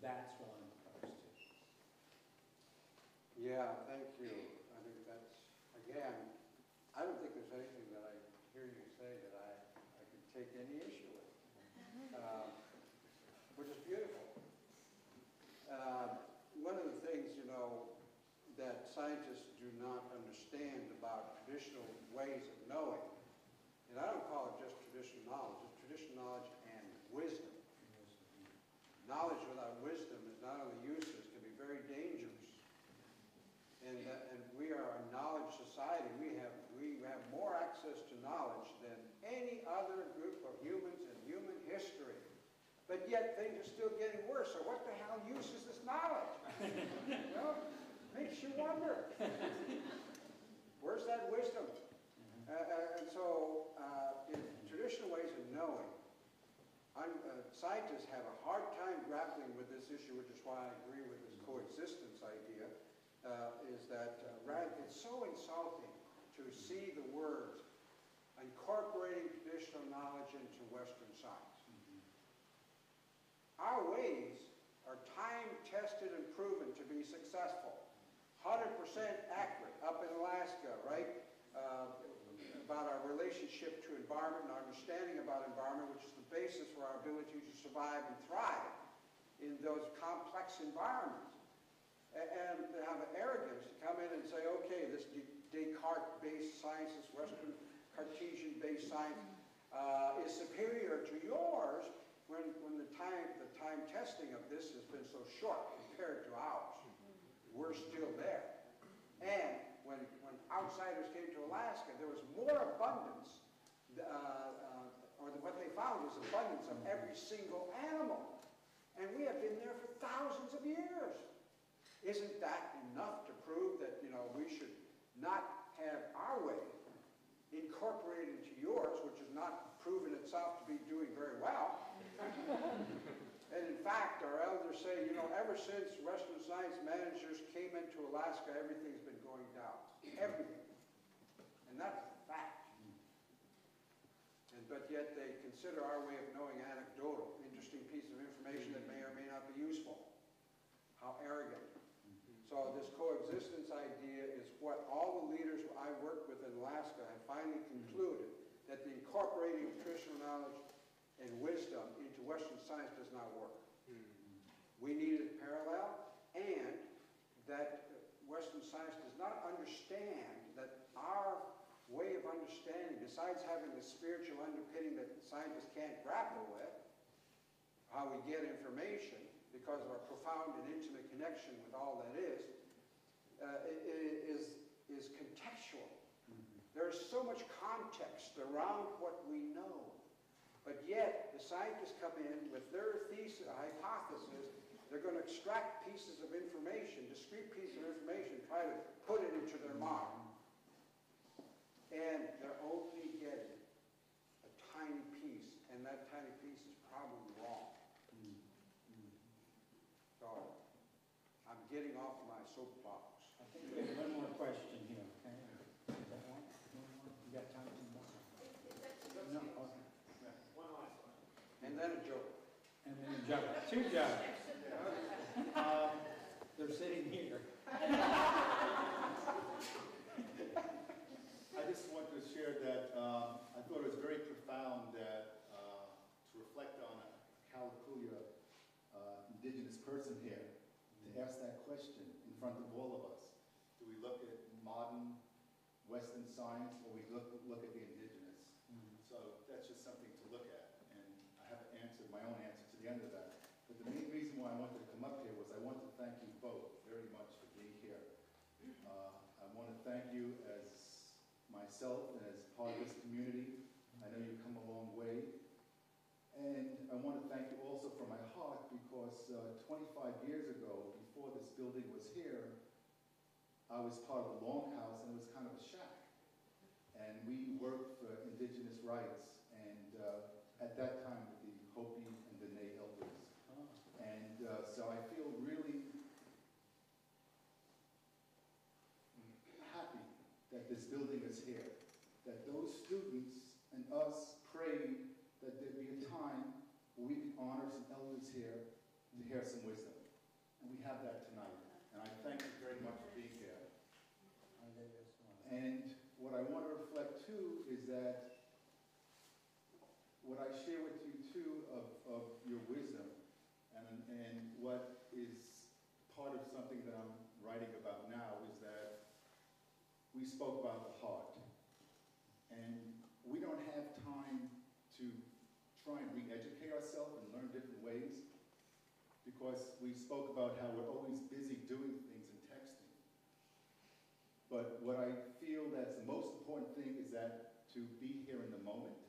That's what I'm opposed to. Yeah, thank you. I think that's, again, I don't think there's anything that I hear you say that I can take any issue with, which is beautiful. One of the things, you know, that scientists do not understand about traditional ways of knowing, and I don't call it just traditional knowledge, it's traditional knowledge and wisdom. Knowledge without wisdom is not only useless, it can be very dangerous. And we are a knowledge society. We have more access to knowledge than any other group of humans in human history. But yet things are still getting worse. So what the hell use is this knowledge? You know, makes you wonder. Where's that wisdom? And so in traditional ways of knowing, scientists have a hard time grappling with this issue, which is why I agree with this coexistence idea, is that it's so insulting to see the words incorporating traditional knowledge into Western science. Our ways are time-tested and proven to be successful. 100% accurate up in Alaska, right? About our relationship to environment and our understanding about environment, which is the basis for our ability to survive and thrive in those complex environments. And to have the arrogance to come in and say, okay, this Descartes-based science, this Western Cartesian-based science is superior to yours when the time testing of this has been so short compared to ours. We're still there. And when outsiders came to Alaska, there was more abundance, or what they found was abundance of every single animal. And we have been there for thousands of years. Isn't that enough to prove that, we should not have our way incorporated into yours, which has not proven itself to be doing very well? And in fact, our elders say, ever since Western science managers came into Alaska, everything's been going down. Everything. And that's a fact. But yet they consider our way of knowing anecdotal, interesting piece of information that may or may not be useful. How arrogant. So this coexistence idea is what all the leaders I work with in Alaska have finally concluded, that the incorporating of traditional knowledge and wisdom into Western science does not work. We need it parallel, and that Western science does not understand that our way of understanding, besides having the spiritual underpinning that scientists can't grapple with, how we get information because of our profound and intimate connection with all that is contextual. There's so much context around what we know. But yet, the scientists come in with their thesis, hypothesis. They're going to extract pieces of information, discrete pieces of information, try to put it into their model. And they're only getting a tiny piece, and that tiny piece is probably wrong. So, I'm getting off my soapbox. I think we have one more question here, okay? Is that one? You got time for one? No, okay. One last one. And then a joke. And then a joke. Two jokes. They're sitting here. I just want to share that I thought it was very profound that to reflect on a Kalapuya Indigenous person here, to ask that question in front of all of us. Do we look at modern Western science, or we look at the Indigenous? So that's just something to look at. And I have answered my own answer to the end of that. But the main reason why I wanted to come up here was I want to thank you both very much for being here. I want to thank you as myself and as part of this community. I know you've come a long way. And I want to thank you also from my heart because 25 years ago, before this building was here, I was part of a longhouse and it was kind of a shack. And we worked for Indigenous rights, and at that time with the Hopi and Dene elders. And so I feel really happy that this building is here, that those students and us prayed that there'd be a time where we could honor some elders here to hear some wisdom. And we have that tonight. And I thank you very much for being here. And what I want to reflect too is that what I share with you too of your wisdom and what is part of something that I'm writing about now is that we spoke about the heart. And we don't have time to try and re-educate ourselves and learn different ways because we spoke about how we're always busy doing things and texting. But what I feel that's the most important thing is that to be here in the moment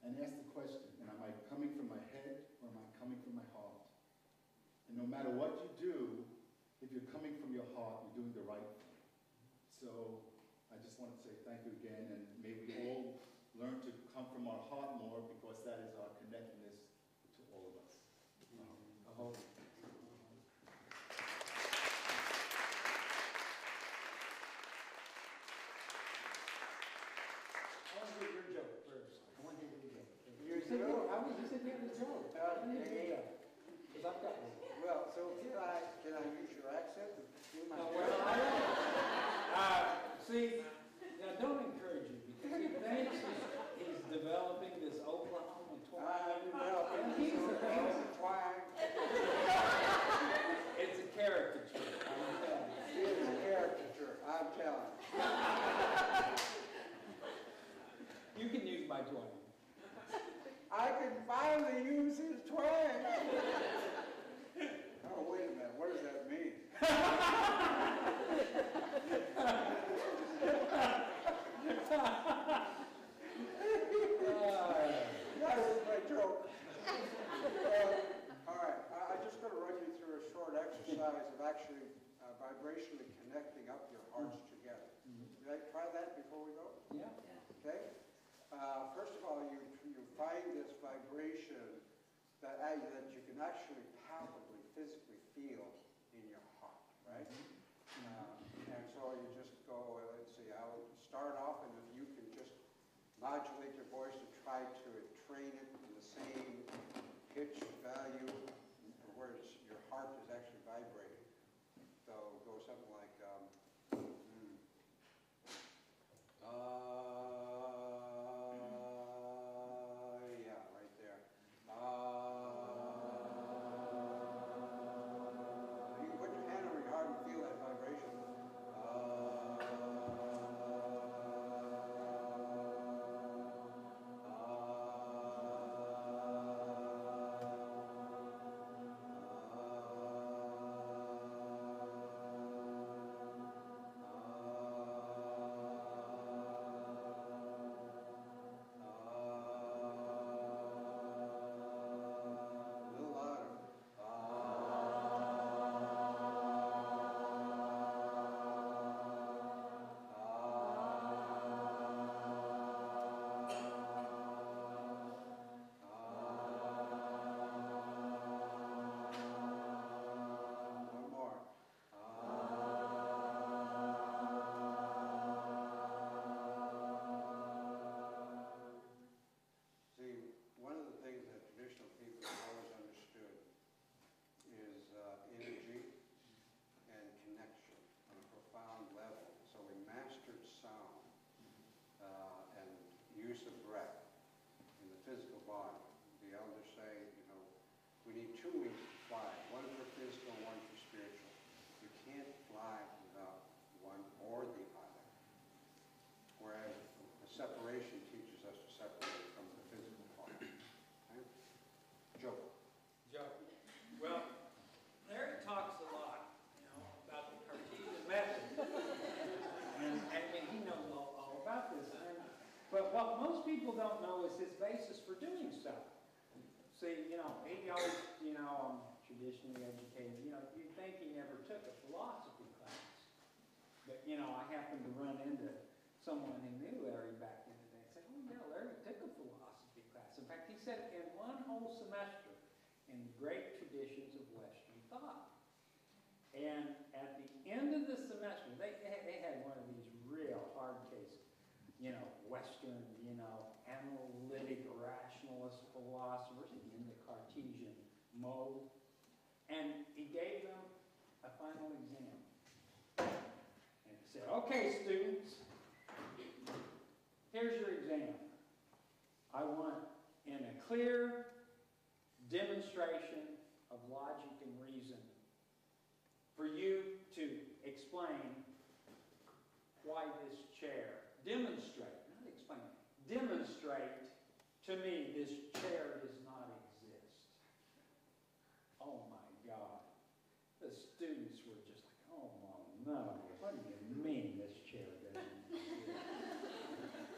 and ask the question, and am I coming from my head or am I coming from my heart? And no matter what you do, if you're coming from your heart, you're doing the right thing. So I just want to say thank you again, and may we all learn to come from our heart more because that is our connectedness to all of us. I hope. I want to hear your joke first. I want to hear your joke. You said you said you had a joke. I want to hear your joke. Because I've got one. Well, so can I use your accent? Well, vibrationally connecting up your hearts together. Right? Try that before we go? Yeah. Okay? First of all, you find this vibration that you can actually palpably, physically feel in your heart, right? And so you just go, let's see, I'll start off, and if you can just modulate your voice to try to train it in the same pitch value where your heart is actually vibrating. So go something like, yeah, right there. You can put your hand over your heart and feel that vibration. A little louder. One more. See, one of the things that traditional people have always understood is energy and connection on a profound level. So we mastered sound and use of breath in the physical body. The elders say, we need two wings to fly, one for physical and one for spiritual. You can't fly without one or the other. Whereas the separation teaches us to separate from the physical part. Okay? Joe. Well, Larry talks a lot, about the Cartesian method, and he knows all about this. But what most people don't know is his basis for doing so. See, he always, traditionally educated. You'd think he never took a philosophy class, but I happened to run into someone who knew Larry back in the day and said, "Oh yeah, Larry took a philosophy class." In fact, he said in one whole semester in the great traditions of Western thought. And at the end of the semester, they had one of these real hard cases, Western, analytic, rationalist philosophers in the Cartesian mode. And he gave them a final exam. And he said, "Okay, students, here's your exam. I want, in a clear demonstration of logic and reason, for you to explain why this chair, demonstrate, not explain, demonstrate to me this chair does not exist." Oh my God. The students were just like, "Oh no, what do you mean this chair doesn't exist?"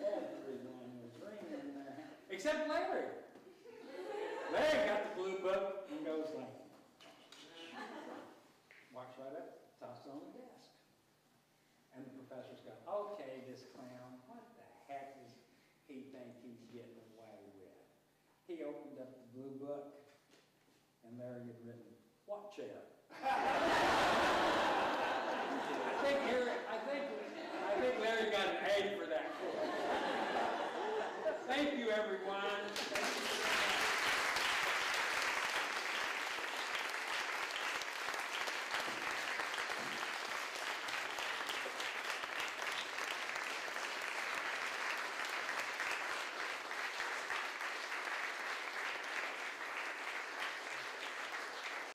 Everyone was ringing their hand, except Larry. Larry got the blue book and goes like, walks right up, tosses it on the desk. And the professors go, "Okay, this clown, what the heck does he think he's getting away with?" He opened up the blue book, and Larry had written, "What chair?" I think Larry got an A for that course. Thank you, everyone. Thank you.